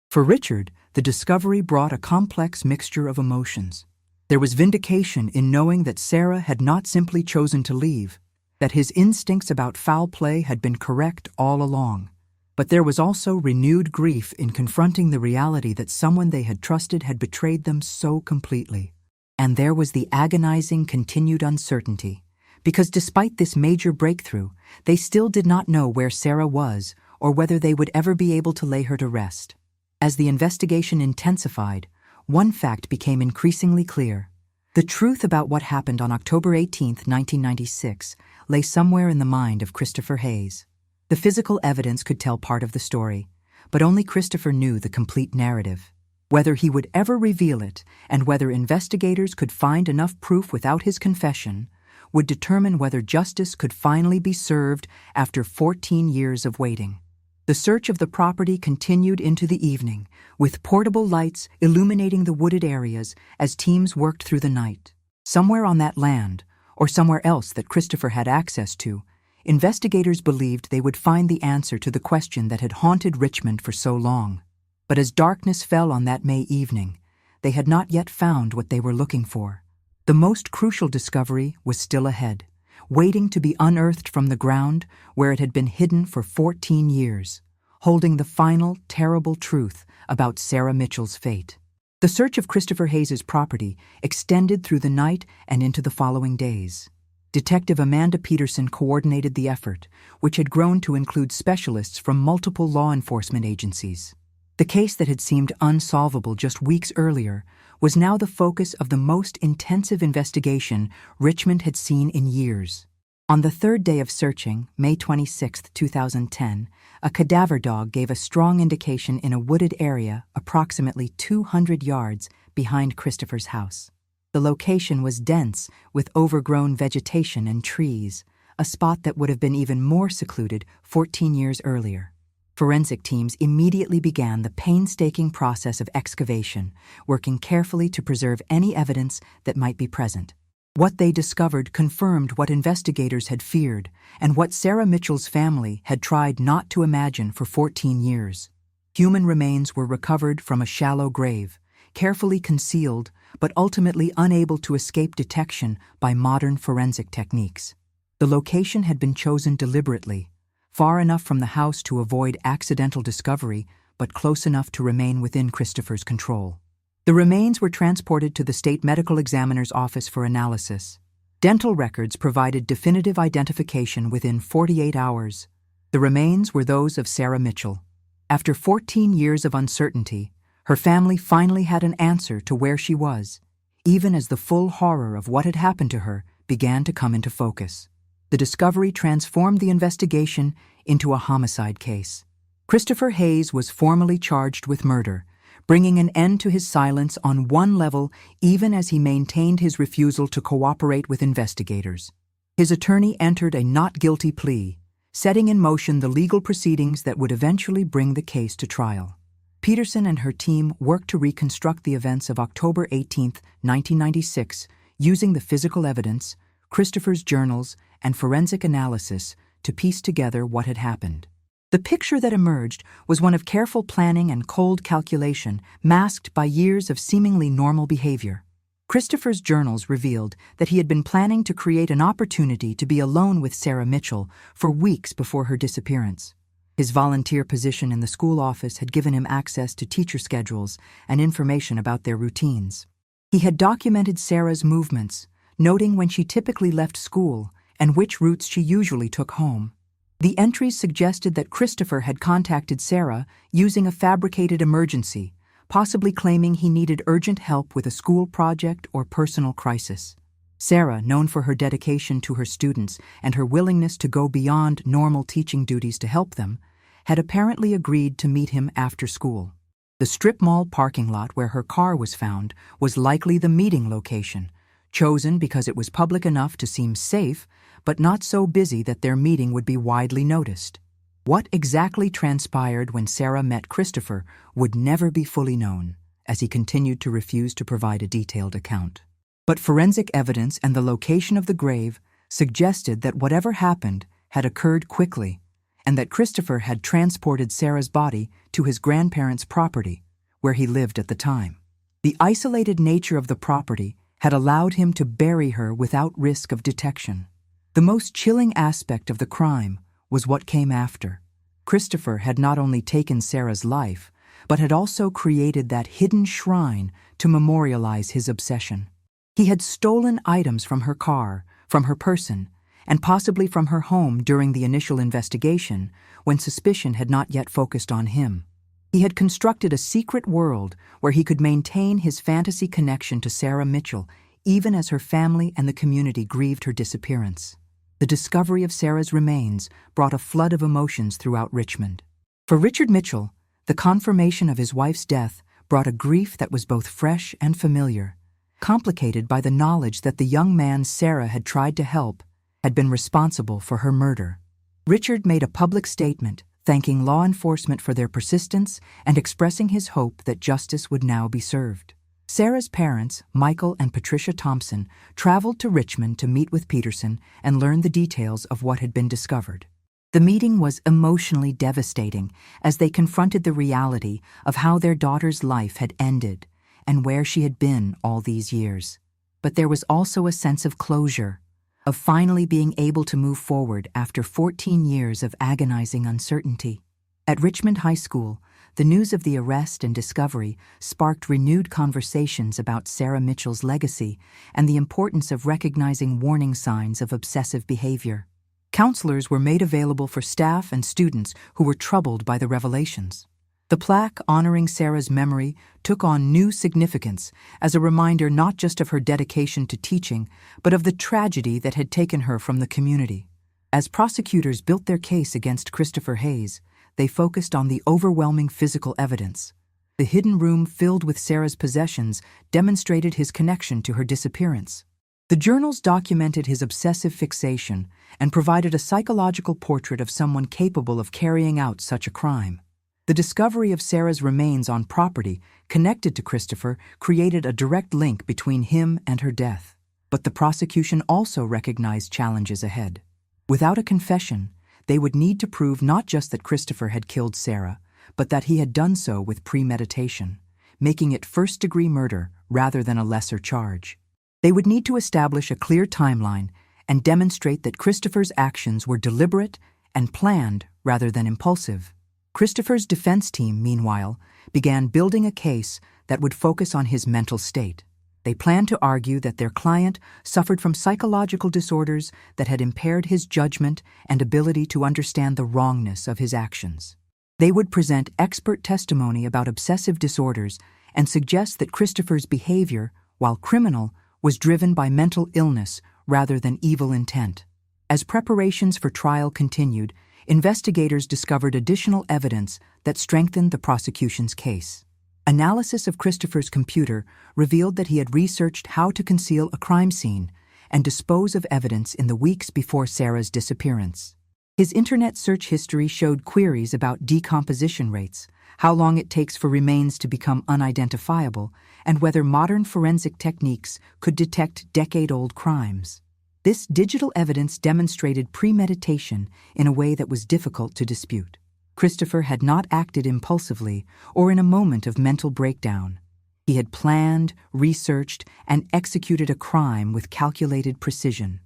For Richard, the discovery brought a complex mixture of emotions. There was vindication in knowing that Sarah had not simply chosen to leave, that his instincts about foul play had been correct all along. But there was also renewed grief in confronting the reality that someone they had trusted had betrayed them so completely. And there was the agonizing continued uncertainty, because despite this major breakthrough, they still did not know where Sarah was or whether they would ever be able to lay her to rest. As the investigation intensified, one fact became increasingly clear. The truth about what happened on October 18, 1996, lay somewhere in the mind of Christopher Hayes. The physical evidence could tell part of the story, but only Christopher knew the complete narrative. Whether he would ever reveal it, and whether investigators could find enough proof without his confession, would determine whether justice could finally be served after 14 years of waiting. The search of the property continued into the evening, with portable lights illuminating the wooded areas as teams worked through the night. Somewhere on that land, or somewhere else that Christopher had access to, investigators believed they would find the answer to the question that had haunted Richmond for so long. But as darkness fell on that May evening, they had not yet found what they were looking for. The most crucial discovery was still ahead, waiting to be unearthed from the ground where it had been hidden for 14 years, holding the final, terrible truth about Sarah Mitchell's fate. The search of Christopher Hayes' property extended through the night and into the following days. Detective Amanda Peterson coordinated the effort, which had grown to include specialists from multiple law enforcement agencies. The case that had seemed unsolvable just weeks earlier was now the focus of the most intensive investigation Richmond had seen in years. On the third day of searching, May 26, 2010, a cadaver dog gave a strong indication in a wooded area approximately 200 yards behind Christopher's house. The location was dense with overgrown vegetation and trees, a spot that would have been even more secluded 14 years earlier. Forensic teams immediately began the painstaking process of excavation, working carefully to preserve any evidence that might be present. What they discovered confirmed what investigators had feared and what Sarah Mitchell's family had tried not to imagine for 14 years. Human remains were recovered from a shallow grave, carefully concealed but ultimately unable to escape detection by modern forensic techniques. The location had been chosen deliberately, far enough from the house to avoid accidental discovery, but close enough to remain within Christopher's control. The remains were transported to the state medical examiner's office for analysis. Dental records provided definitive identification within 48 hours. The remains were those of Sarah Mitchell. After 14 years of uncertainty, her family finally had an answer to where she was, even as the full horror of what had happened to her began to come into focus. The discovery transformed the investigation into a homicide case. Christopher Hayes was formally charged with murder, bringing an end to his silence on one level even as he maintained his refusal to cooperate with investigators. His attorney entered a not guilty plea, setting in motion the legal proceedings that would eventually bring the case to trial. Peterson and her team worked to reconstruct the events of October 18, 1996, using the physical evidence, Christopher's journals, and forensic analysis to piece together what had happened. The picture that emerged was one of careful planning and cold calculation, masked by years of seemingly normal behavior. Christopher's journals revealed that he had been planning to create an opportunity to be alone with Sarah Mitchell for weeks before her disappearance. His volunteer position in the school office had given him access to teacher schedules and information about their routines. He had documented Sarah's movements, noting when she typically left school and which routes she usually took home. The entries suggested that Christopher had contacted Sarah using a fabricated emergency, possibly claiming he needed urgent help with a school project or personal crisis. Sarah, known for her dedication to her students and her willingness to go beyond normal teaching duties to help them, had apparently agreed to meet him after school. The strip mall parking lot where her car was found was likely the meeting location, chosen because it was public enough to seem safe, but not so busy that their meeting would be widely noticed. What exactly transpired when Sarah met Christopher would never be fully known, as he continued to refuse to provide a detailed account. But forensic evidence and the location of the grave suggested that whatever happened had occurred quickly, and that Christopher had transported Sarah's body to his grandparents' property, where he lived at the time. The isolated nature of the property had allowed him to bury her without risk of detection. The most chilling aspect of the crime was what came after. Christopher had not only taken Sarah's life, but had also created that hidden shrine to memorialize his obsession. He had stolen items from her car, from her person, and possibly from her home during the initial investigation, when suspicion had not yet focused on him. He had constructed a secret world where he could maintain his fantasy connection to Sarah Mitchell, even as her family and the community grieved her disappearance. The discovery of Sarah's remains brought a flood of emotions throughout Richmond. For Richard Mitchell, the confirmation of his wife's death brought a grief that was both fresh and familiar, complicated by the knowledge that the young man Sarah had tried to help had been responsible for her murder. Richard made a public statement thanking law enforcement for their persistence and expressing his hope that justice would now be served. Sarah's parents, Michael and Patricia Thompson, traveled to Richmond to meet with Peterson and learn the details of what had been discovered. The meeting was emotionally devastating as they confronted the reality of how their daughter's life had ended and where she had been all these years. But there was also a sense of closure, of finally being able to move forward after 14 years of agonizing uncertainty. At Richmond High School, the news of the arrest and discovery sparked renewed conversations about Sarah Mitchell's legacy and the importance of recognizing warning signs of obsessive behavior. Counselors were made available for staff and students who were troubled by the revelations. The plaque honoring Sarah's memory took on new significance as a reminder not just of her dedication to teaching, but of the tragedy that had taken her from the community. As prosecutors built their case against Christopher Hayes, they focused on the overwhelming physical evidence. The hidden room filled with Sarah's possessions demonstrated his connection to her disappearance. The journals documented his obsessive fixation and provided a psychological portrait of someone capable of carrying out such a crime. The discovery of Sarah's remains on property connected to Christopher created a direct link between him and her death. But the prosecution also recognized challenges ahead. Without a confession, they would need to prove not just that Christopher had killed Sarah, but that he had done so with premeditation, making it first-degree murder rather than a lesser charge. They would need to establish a clear timeline and demonstrate that Christopher's actions were deliberate and planned rather than impulsive. Christopher's defense team, meanwhile, began building a case that would focus on his mental state. They planned to argue that their client suffered from psychological disorders that had impaired his judgment and ability to understand the wrongness of his actions. They would present expert testimony about obsessive disorders and suggest that Christopher's behavior, while criminal, was driven by mental illness rather than evil intent. As preparations for trial continued, investigators discovered additional evidence that strengthened the prosecution's case. Analysis of Christopher's computer revealed that he had researched how to conceal a crime scene and dispose of evidence in the weeks before Sarah's disappearance. His internet search history showed queries about decomposition rates, how long it takes for remains to become unidentifiable, and whether modern forensic techniques could detect decade-old crimes. This digital evidence demonstrated premeditation in a way that was difficult to dispute. Christopher had not acted impulsively or in a moment of mental breakdown. He had planned, researched, and executed a crime with calculated precision.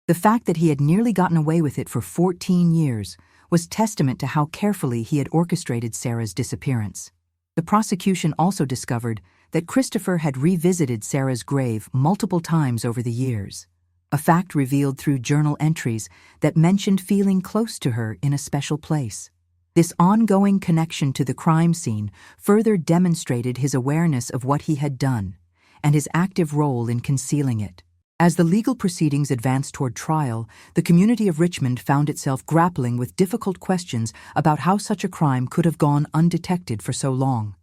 The fact that he had nearly gotten away with it for 14 years was testament to how carefully he had orchestrated Sarah's disappearance. The prosecution also discovered that Christopher had revisited Sarah's grave multiple times over the years. a fact revealed through journal entries that mentioned feeling close to her in a special place. This ongoing connection to the crime scene further demonstrated his awareness of what he had done and his active role in concealing it. As the legal proceedings advanced toward trial, the community of Richmond found itself grappling with difficult questions about how such a crime could have gone undetected for so long.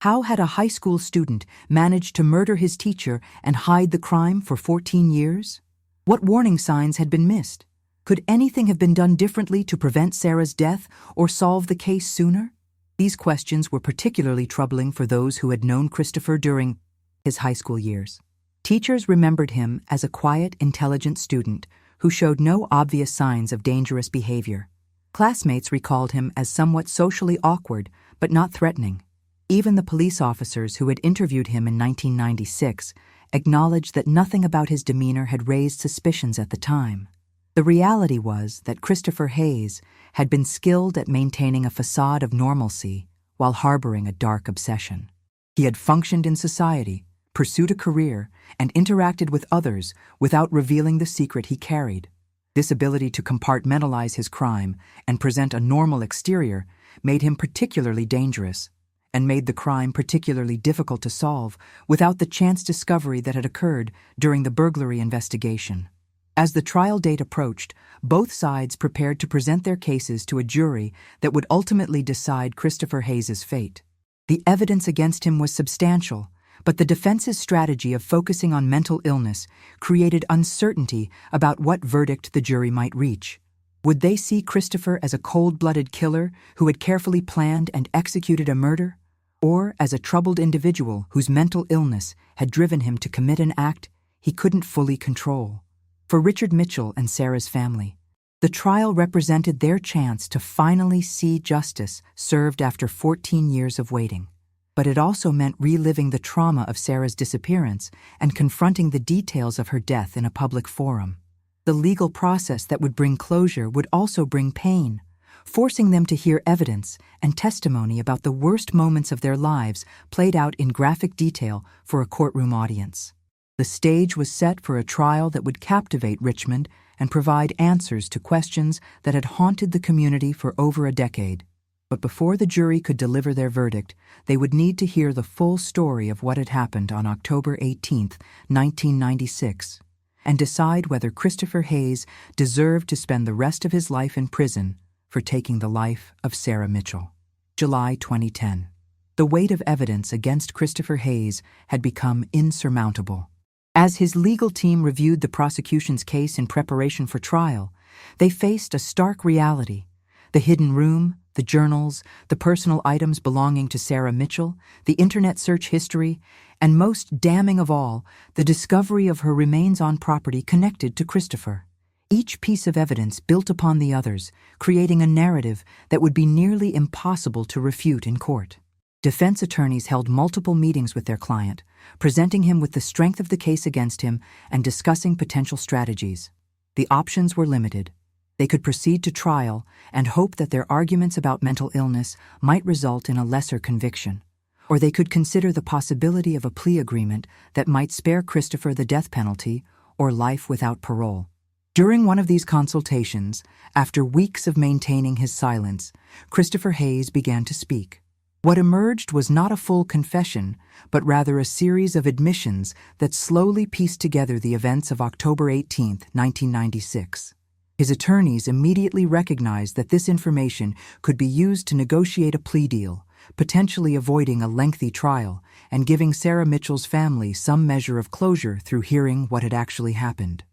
How had a high school student managed to murder his teacher and hide the crime for 14 years? What warning signs had been missed? Could anything have been done differently to prevent Sarah's death or solve the case sooner? These questions were particularly troubling for those who had known Christopher during his high school years. Teachers remembered him as a quiet, intelligent student who showed no obvious signs of dangerous behavior. Classmates recalled him as somewhat socially awkward but not threatening. Even the police officers who had interviewed him in 1996 acknowledged that nothing about his demeanor had raised suspicions at the time. The reality was that Christopher Hayes had been skilled at maintaining a facade of normalcy while harboring a dark obsession. He had functioned in society, pursued a career, and interacted with others without revealing the secret he carried. This ability to compartmentalize his crime and present a normal exterior made him particularly dangerous, and made the crime particularly difficult to solve without the chance discovery that had occurred during the burglary investigation. As the trial date approached, both sides prepared to present their cases to a jury that would ultimately decide Christopher Hayes' fate. The evidence against him was substantial, but the defense's strategy of focusing on mental illness created uncertainty about what verdict the jury might reach. Would they see Christopher as a cold-blooded killer who had carefully planned and executed a murder, or as a troubled individual whose mental illness had driven him to commit an act he couldn't fully control? For Richard Mitchell and Sarah's family, the trial represented their chance to finally see justice served after 14 years of waiting. But it also meant reliving the trauma of Sarah's disappearance and confronting the details of her death in a public forum. The legal process that would bring closure would also bring pain, forcing them to hear evidence and testimony about the worst moments of their lives played out in graphic detail for a courtroom audience. The stage was set for a trial that would captivate Richmond and provide answers to questions that had haunted the community for over a decade. But before the jury could deliver their verdict, they would need to hear the full story of what had happened on October 18, 1996, and decide whether Christopher Hayes deserved to spend the rest of his life in prison for taking the life of Sarah Mitchell. July 2010. The weight of evidence against Christopher Hayes had become insurmountable. As his legal team reviewed the prosecution's case in preparation for trial, they faced a stark reality. The hidden room, the journals, the personal items belonging to Sarah Mitchell, the internet search history, and most damning of all, the discovery of her remains on property connected to Christopher. Each piece of evidence built upon the others, creating a narrative that would be nearly impossible to refute in court. Defense attorneys held multiple meetings with their client, presenting him with the strength of the case against him and discussing potential strategies. The options were limited. They could proceed to trial and hope that their arguments about mental illness might result in a lesser conviction, or they could consider the possibility of a plea agreement that might spare Christopher the death penalty or life without parole. During one of these consultations, after weeks of maintaining his silence, Christopher Hayes began to speak. What emerged was not a full confession, but rather a series of admissions that slowly pieced together the events of October 18, 1996. His attorneys immediately recognized that this information could be used to negotiate a plea deal, potentially avoiding a lengthy trial and giving Sarah Mitchell's family some measure of closure through hearing what had actually happened.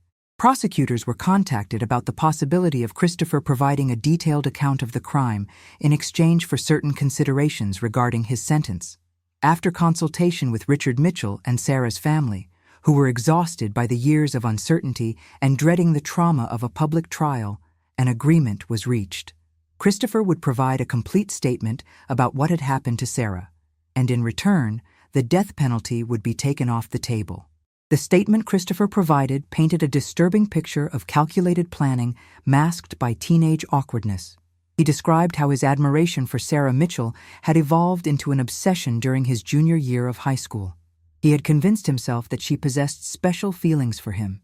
Prosecutors were contacted about the possibility of Christopher providing a detailed account of the crime in exchange for certain considerations regarding his sentence. After consultation with Richard Mitchell and Sarah's family, who were exhausted by the years of uncertainty and dreading the trauma of a public trial, an agreement was reached. Christopher would provide a complete statement about what had happened to Sarah, and in return, the death penalty would be taken off the table. The statement Christopher provided painted a disturbing picture of calculated planning masked by teenage awkwardness. He described how his admiration for Sarah Mitchell had evolved into an obsession during his junior year of high school. He had convinced himself that she possessed special feelings for him,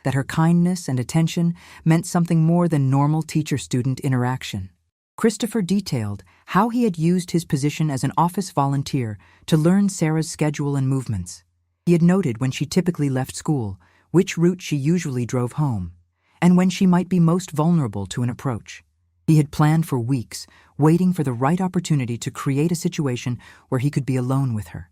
that her kindness and attention meant something more than normal teacher-student interaction. Christopher detailed how he had used his position as an office volunteer to learn Sarah's schedule and movements. He had noted when she typically left school, which route she usually drove home, and when she might be most vulnerable to an approach. He had planned for weeks, waiting for the right opportunity to create a situation where he could be alone with her.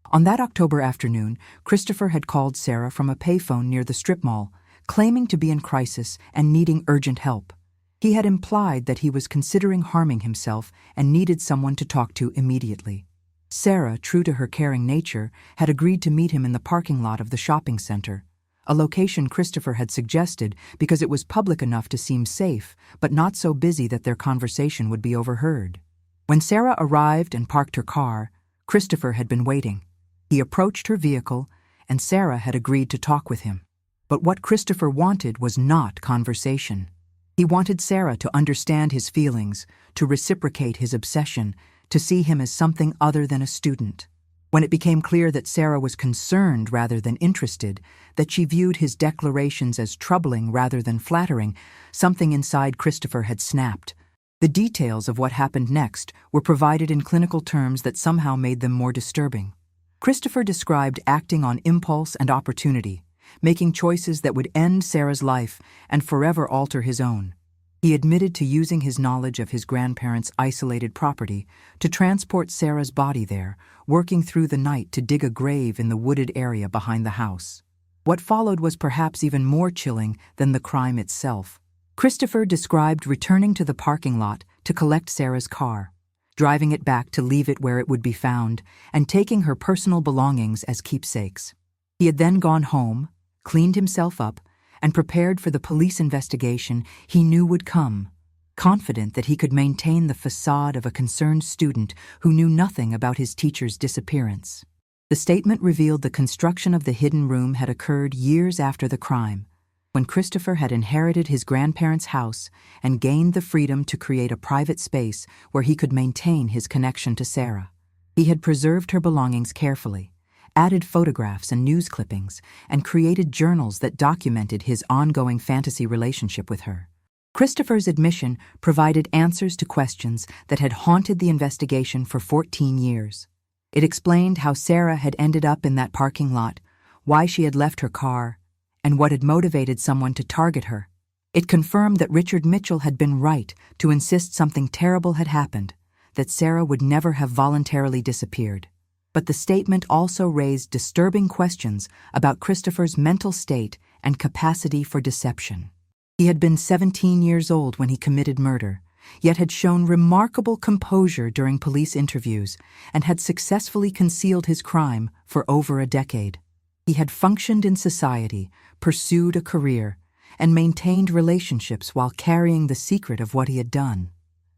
On that October afternoon, Christopher had called Sarah from a payphone near the strip mall, claiming to be in crisis and needing urgent help. He had implied that he was considering harming himself and needed someone to talk to immediately. Sarah, true to her caring nature, had agreed to meet him in the parking lot of the shopping center, a location Christopher had suggested because it was public enough to seem safe, but not so busy that their conversation would be overheard. When Sarah arrived and parked her car, Christopher had been waiting. He approached her vehicle, and Sarah had agreed to talk with him. But what Christopher wanted was not conversation. He wanted Sarah to understand his feelings, to reciprocate his obsession, to see him as something other than a student. When it became clear that Sarah was concerned rather than interested, that she viewed his declarations as troubling rather than flattering, something inside Christopher had snapped. The details of what happened next were provided in clinical terms that somehow made them more disturbing. Christopher described acting on impulse and opportunity, making choices that would end Sarah's life and forever alter his own. He admitted to using his knowledge of his grandparents' isolated property to transport Sarah's body there, working through the night to dig a grave in the wooded area behind the house. What followed was perhaps even more chilling than the crime itself. Christopher described returning to the parking lot to collect Sarah's car, driving it back to leave it where it would be found, and taking her personal belongings as keepsakes. He had then gone home, cleaned himself up, and prepared for the police investigation he knew would come, confident that he could maintain the facade of a concerned student who knew nothing about his teacher's disappearance. The statement revealed the construction of the hidden room had occurred years after the crime, when Christopher had inherited his grandparents' house and gained the freedom to create a private space where he could maintain his connection to Sarah. He had preserved her belongings carefully, added photographs and news clippings, and created journals that documented his ongoing fantasy relationship with her. Christopher's admission provided answers to questions that had haunted the investigation for 14 years. It explained how Sarah had ended up in that parking lot, why she had left her car, and what had motivated someone to target her. It confirmed that Richard Mitchell had been right to insist something terrible had happened, that Sarah would never have voluntarily disappeared. But the statement also raised disturbing questions about Christopher's mental state and capacity for deception. He had been 17 years old when he committed murder, yet had shown remarkable composure during police interviews and had successfully concealed his crime for over a decade. He had functioned in society, pursued a career, and maintained relationships while carrying the secret of what he had done.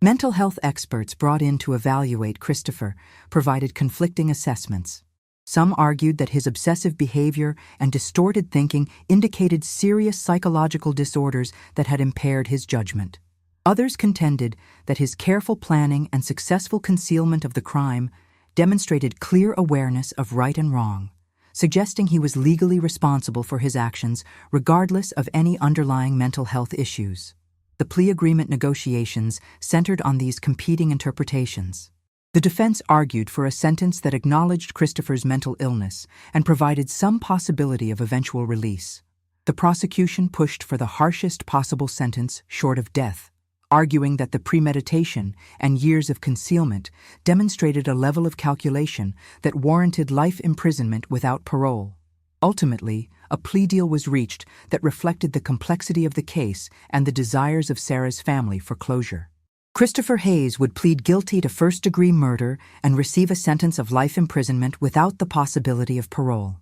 Mental health experts brought in to evaluate Christopher provided conflicting assessments. Some argued that his obsessive behavior and distorted thinking indicated serious psychological disorders that had impaired his judgment. Others contended that his careful planning and successful concealment of the crime demonstrated clear awareness of right and wrong, suggesting he was legally responsible for his actions regardless of any underlying mental health issues. The plea agreement negotiations centered on these competing interpretations. The defense argued for a sentence that acknowledged Christopher's mental illness and provided some possibility of eventual release. The prosecution pushed for the harshest possible sentence short of death, arguing that the premeditation and years of concealment demonstrated a level of calculation that warranted life imprisonment without parole. Ultimately, a plea deal was reached that reflected the complexity of the case and the desires of Sarah's family for closure. Christopher Hayes would plead guilty to first-degree murder and receive a sentence of life imprisonment without the possibility of parole.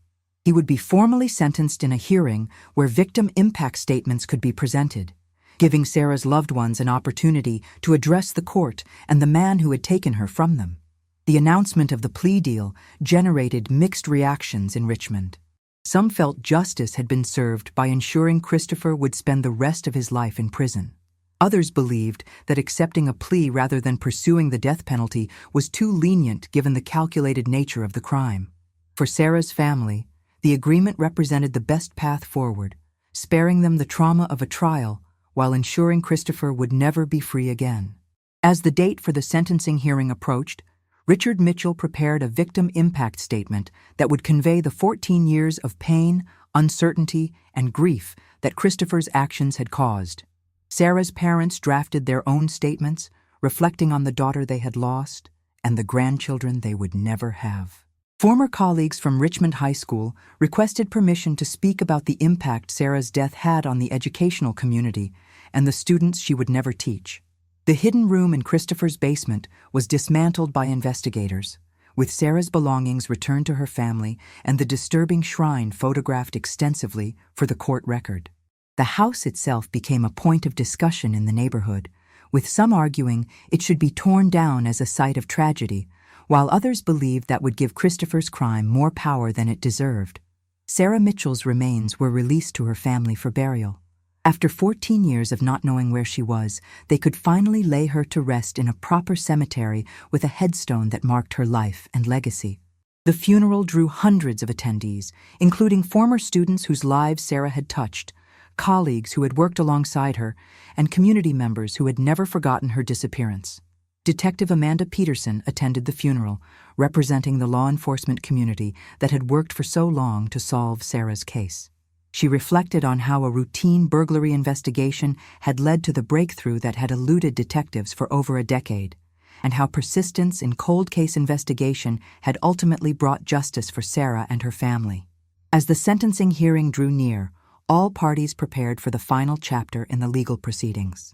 He would be formally sentenced in a hearing where victim impact statements could be presented, giving Sarah's loved ones an opportunity to address the court and the man who had taken her from them. The announcement of the plea deal generated mixed reactions in Richmond. Some felt justice had been served by ensuring Christopher would spend the rest of his life in prison. Others believed that accepting a plea rather than pursuing the death penalty was too lenient given the calculated nature of the crime. For Sarah's family, the agreement represented the best path forward, sparing them the trauma of a trial while ensuring Christopher would never be free again. As the date for the sentencing hearing approached, Richard Mitchell prepared a victim impact statement that would convey the 14 years of pain, uncertainty, and grief that Christopher's actions had caused. Sarah's parents drafted their own statements, reflecting on the daughter they had lost and the grandchildren they would never have. Former colleagues from Richmond High School requested permission to speak about the impact Sarah's death had on the educational community and the students she would never teach. The hidden room in Christopher's basement was dismantled by investigators, with Sarah's belongings returned to her family and the disturbing shrine photographed extensively for the court record. The house itself became a point of discussion in the neighborhood, with some arguing it should be torn down as a site of tragedy, while others believed that would give Christopher's crime more power than it deserved. Sarah Mitchell's remains were released to her family for burial. After 14 years of not knowing where she was, they could finally lay her to rest in a proper cemetery with a headstone that marked her life and legacy. The funeral drew hundreds of attendees, including former students whose lives Sarah had touched, colleagues who had worked alongside her, and community members who had never forgotten her disappearance. Detective Amanda Peterson attended the funeral, representing the law enforcement community that had worked for so long to solve Sarah's case. She reflected on how a routine burglary investigation had led to the breakthrough that had eluded detectives for over a decade, and how persistence in cold case investigation had ultimately brought justice for Sarah and her family. As the sentencing hearing drew near, all parties prepared for the final chapter in the legal proceedings.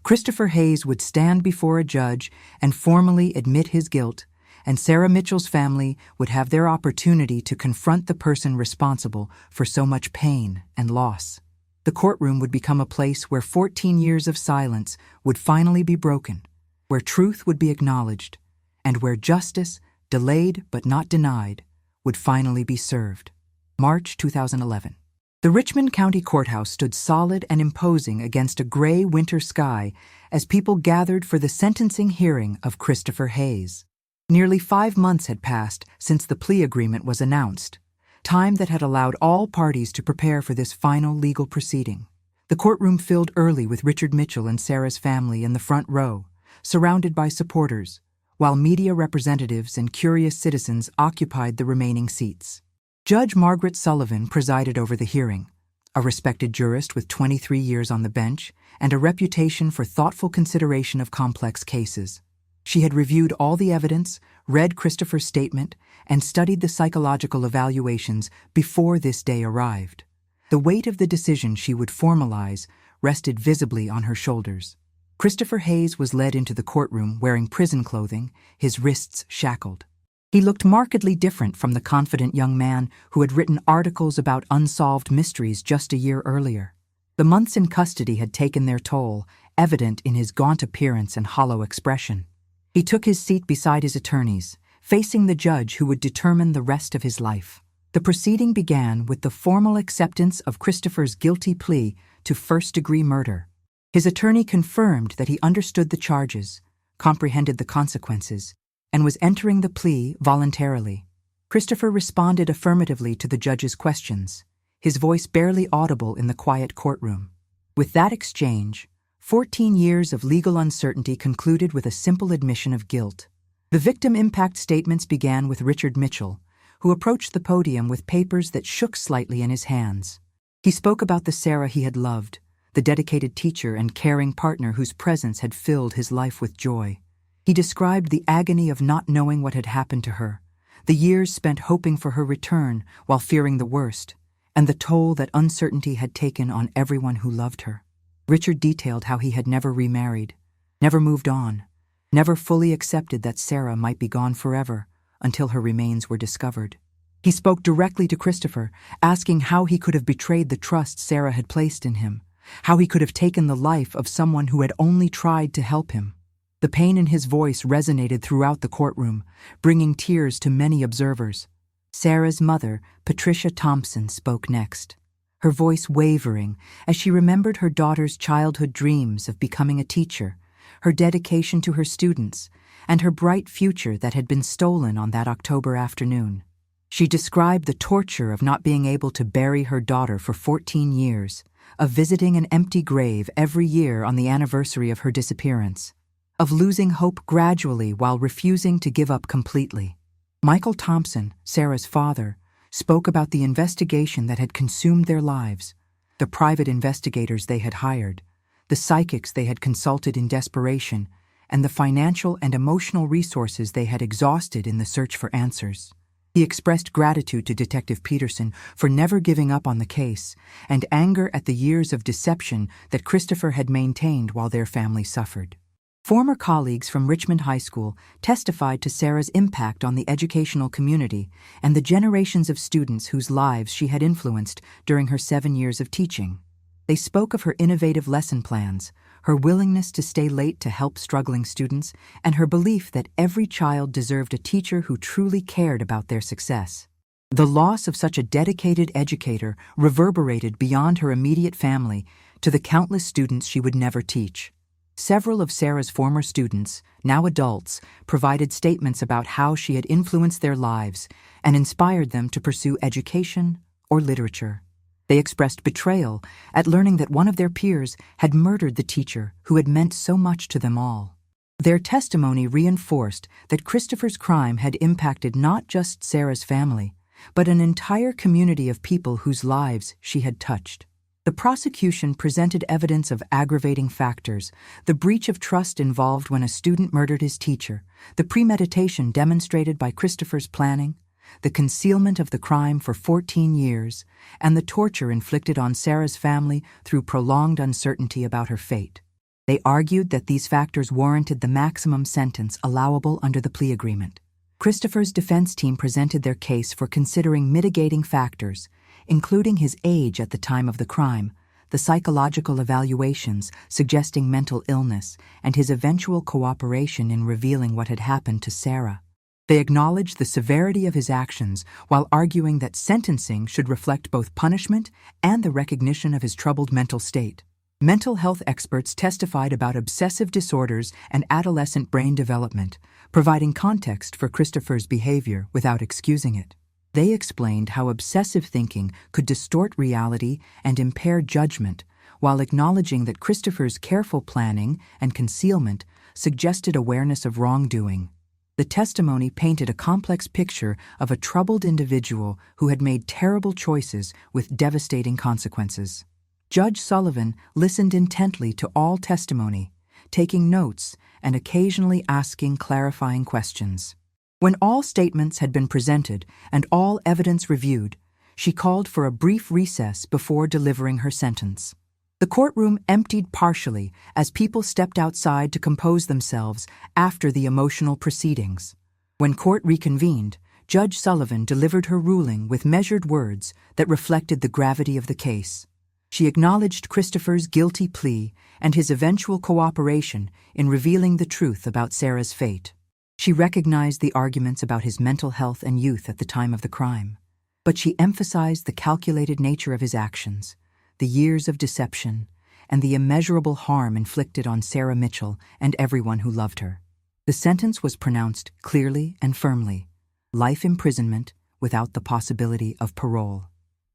Christopher Hayes would stand before a judge and formally admit his guilt, and Sarah Mitchell's family would have their opportunity to confront the person responsible for so much pain and loss. The courtroom would become a place where 14 years of silence would finally be broken, where truth would be acknowledged, and where justice, delayed but not denied, would finally be served. March 2011. The Richmond County Courthouse stood solid and imposing against a gray winter sky as people gathered for the sentencing hearing of Christopher Hayes. Nearly 5 months had passed since the plea agreement was announced, time that had allowed all parties to prepare for this final legal proceeding. The courtroom filled early with Richard Mitchell and Sarah's family in the front row, surrounded by supporters, while media representatives and curious citizens occupied the remaining seats. Judge Margaret Sullivan presided over the hearing, a respected jurist with 23 years on the bench and a reputation for thoughtful consideration of complex cases. She had reviewed all the evidence, read Christopher's statement, and studied the psychological evaluations before this day arrived. The weight of the decision she would formalize rested visibly on her shoulders. Christopher Hayes was led into the courtroom wearing prison clothing, his wrists shackled. He looked markedly different from the confident young man who had written articles about unsolved mysteries just a year earlier. The months in custody had taken their toll, evident in his gaunt appearance and hollow expression. He took his seat beside his attorneys, facing the judge who would determine the rest of his life. The proceeding began with the formal acceptance of Christopher's guilty plea to first-degree murder. His attorney confirmed that he understood the charges, comprehended the consequences, and was entering the plea voluntarily. Christopher responded affirmatively to the judge's questions, his voice barely audible in the quiet courtroom. With that exchange, 14 years of legal uncertainty concluded with a simple admission of guilt. The victim impact statements began with Richard Mitchell, who approached the podium with papers that shook slightly in his hands. He spoke about the Sarah he had loved, the dedicated teacher and caring partner whose presence had filled his life with joy. He described the agony of not knowing what had happened to her, the years spent hoping for her return while fearing the worst, and the toll that uncertainty had taken on everyone who loved her. Richard detailed how he had never remarried, never moved on, never fully accepted that Sarah might be gone forever until her remains were discovered. He spoke directly to Christopher, asking how he could have betrayed the trust Sarah had placed in him, how he could have taken the life of someone who had only tried to help him. The pain in his voice resonated throughout the courtroom, bringing tears to many observers. Sarah's mother, Patricia Thompson, spoke next, her voice wavering as she remembered her daughter's childhood dreams of becoming a teacher, her dedication to her students, and her bright future that had been stolen on that October afternoon. She described the torture of not being able to bury her daughter for 14 years, of visiting an empty grave every year on the anniversary of her disappearance, of losing hope gradually while refusing to give up completely. Michael Thompson, Sarah's father, spoke about the investigation that had consumed their lives, the private investigators they had hired, the psychics they had consulted in desperation, and the financial and emotional resources they had exhausted in the search for answers. He expressed gratitude to Detective Peterson for never giving up on the case, and anger at the years of deception that Christopher had maintained while their family suffered. Former colleagues from Richmond High School testified to Sarah's impact on the educational community and the generations of students whose lives she had influenced during her 7 years of teaching. They spoke of her innovative lesson plans, her willingness to stay late to help struggling students, and her belief that every child deserved a teacher who truly cared about their success. The loss of such a dedicated educator reverberated beyond her immediate family to the countless students she would never teach. Several of Sarah's former students, now adults, provided statements about how she had influenced their lives and inspired them to pursue education or literature. They expressed betrayal at learning that one of their peers had murdered the teacher who had meant so much to them all. Their testimony reinforced that Christopher's crime had impacted not just Sarah's family, but an entire community of people whose lives she had touched. The prosecution presented evidence of aggravating factors: the breach of trust involved when a student murdered his teacher, the premeditation demonstrated by Christopher's planning, the concealment of the crime for 14 years, and the torture inflicted on Sarah's family through prolonged uncertainty about her fate. They argued that these factors warranted the maximum sentence allowable under the plea agreement. Christopher's defense team presented their case for considering mitigating factors, including his age at the time of the crime, the psychological evaluations suggesting mental illness, and his eventual cooperation in revealing what had happened to Sarah. They acknowledged the severity of his actions while arguing that sentencing should reflect both punishment and the recognition of his troubled mental state. Mental health experts testified about obsessive disorders and adolescent brain development, providing context for Christopher's behavior without excusing it. They explained how obsessive thinking could distort reality and impair judgment, while acknowledging that Christopher's careful planning and concealment suggested awareness of wrongdoing. The testimony painted a complex picture of a troubled individual who had made terrible choices with devastating consequences. Judge Sullivan listened intently to all testimony, taking notes and occasionally asking clarifying questions. When all statements had been presented and all evidence reviewed, she called for a brief recess before delivering her sentence. The courtroom emptied partially as people stepped outside to compose themselves after the emotional proceedings. When court reconvened, Judge Sullivan delivered her ruling with measured words that reflected the gravity of the case. She acknowledged Christopher's guilty plea and his eventual cooperation in revealing the truth about Sarah's fate. She recognized the arguments about his mental health and youth at the time of the crime, but she emphasized the calculated nature of his actions, the years of deception, and the immeasurable harm inflicted on Sarah Mitchell and everyone who loved her. The sentence was pronounced clearly and firmly: life imprisonment without the possibility of parole.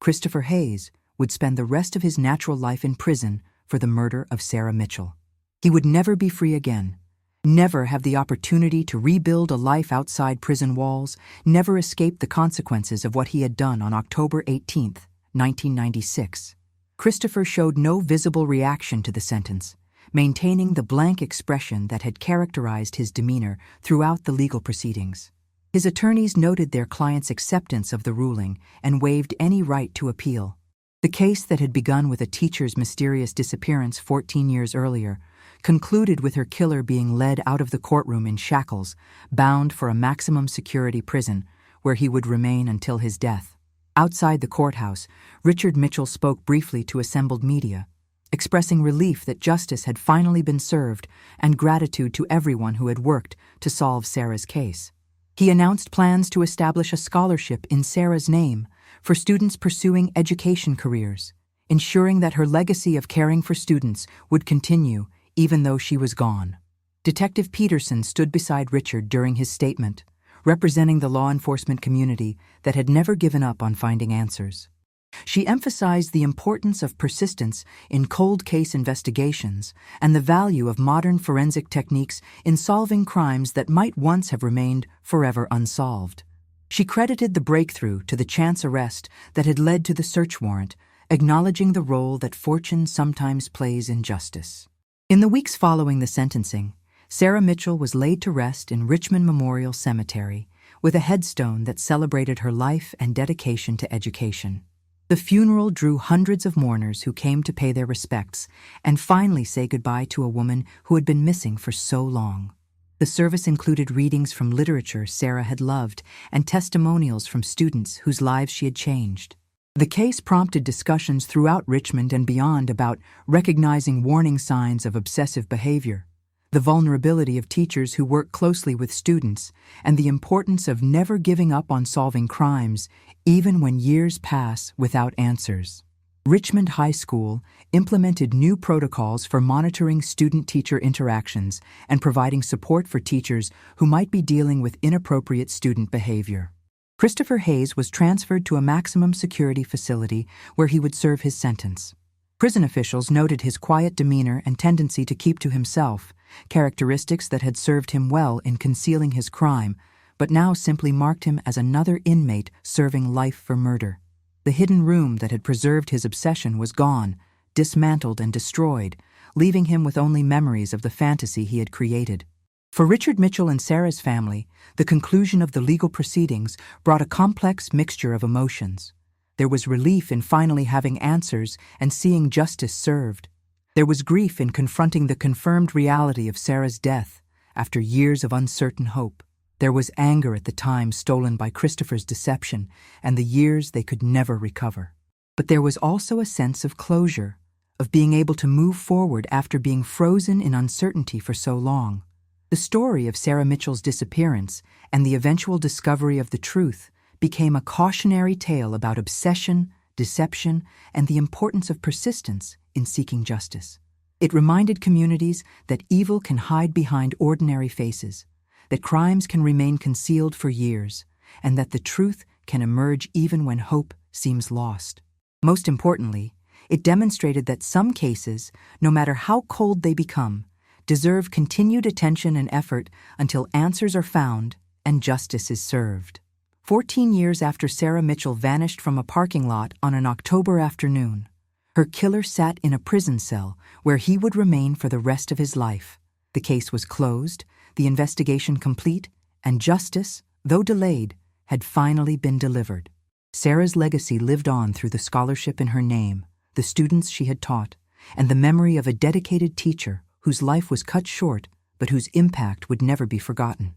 Christopher Hayes would spend the rest of his natural life in prison for the murder of Sarah Mitchell. He would never be free again, never have the opportunity to rebuild a life outside prison walls, never escape the consequences of what he had done on October 18, 1996. Christopher showed no visible reaction to the sentence, maintaining the blank expression that had characterized his demeanor throughout the legal proceedings. His attorneys noted their client's acceptance of the ruling and waived any right to appeal. The case that had begun with a teacher's mysterious disappearance 14 years earlier concluded with her killer being led out of the courtroom in shackles, bound for a maximum security prison where he would remain until his death. Outside the courthouse, Richard Mitchell spoke briefly to assembled media, expressing relief that justice had finally been served and gratitude to everyone who had worked to solve Sarah's case. He announced plans to establish a scholarship in Sarah's name for students pursuing education careers, ensuring that her legacy of caring for students would continue even though she was gone. Detective Peterson stood beside Richard during his statement, representing the law enforcement community that had never given up on finding answers. She emphasized the importance of persistence in cold case investigations and the value of modern forensic techniques in solving crimes that might once have remained forever unsolved. She credited the breakthrough to the chance arrest that had led to the search warrant, acknowledging the role that fortune sometimes plays in justice. In the weeks following the sentencing, Sarah Mitchell was laid to rest in Richmond Memorial Cemetery with a headstone that celebrated her life and dedication to education. The funeral drew hundreds of mourners who came to pay their respects and finally say goodbye to a woman who had been missing for so long. The service included readings from literature Sarah had loved and testimonials from students whose lives she had changed. The case prompted discussions throughout Richmond and beyond about recognizing warning signs of obsessive behavior, the vulnerability of teachers who work closely with students, and the importance of never giving up on solving crimes, even when years pass without answers. Richmond High School implemented new protocols for monitoring student-teacher interactions and providing support for teachers who might be dealing with inappropriate student behavior. Christopher Hayes was transferred to a maximum security facility where he would serve his sentence. Prison officials noted his quiet demeanor and tendency to keep to himself, characteristics that had served him well in concealing his crime, but now simply marked him as another inmate serving life for murder. The hidden room that had preserved his obsession was gone, dismantled and destroyed, leaving him with only memories of the fantasy he had created. For Richard Mitchell and Sarah's family, the conclusion of the legal proceedings brought a complex mixture of emotions. There was relief in finally having answers and seeing justice served. There was grief in confronting the confirmed reality of Sarah's death after years of uncertain hope. There was anger at the time stolen by Christopher's deception and the years they could never recover. But there was also a sense of closure, of being able to move forward after being frozen in uncertainty for so long. The story of Sarah Mitchell's disappearance and the eventual discovery of the truth became a cautionary tale about obsession, deception, and the importance of persistence in seeking justice. It reminded communities that evil can hide behind ordinary faces, that crimes can remain concealed for years, and that the truth can emerge even when hope seems lost. Most importantly, it demonstrated that some cases, no matter how cold they become, deserve continued attention and effort until answers are found and justice is served. 14 years after Sarah Mitchell vanished from a parking lot on an October afternoon, her killer sat in a prison cell where he would remain for the rest of his life. The case was closed, the investigation complete, and justice, though delayed, had finally been delivered. Sarah's legacy lived on through the scholarship in her name, the students she had taught, and the memory of a dedicated teacher whose life was cut short but whose impact would never be forgotten.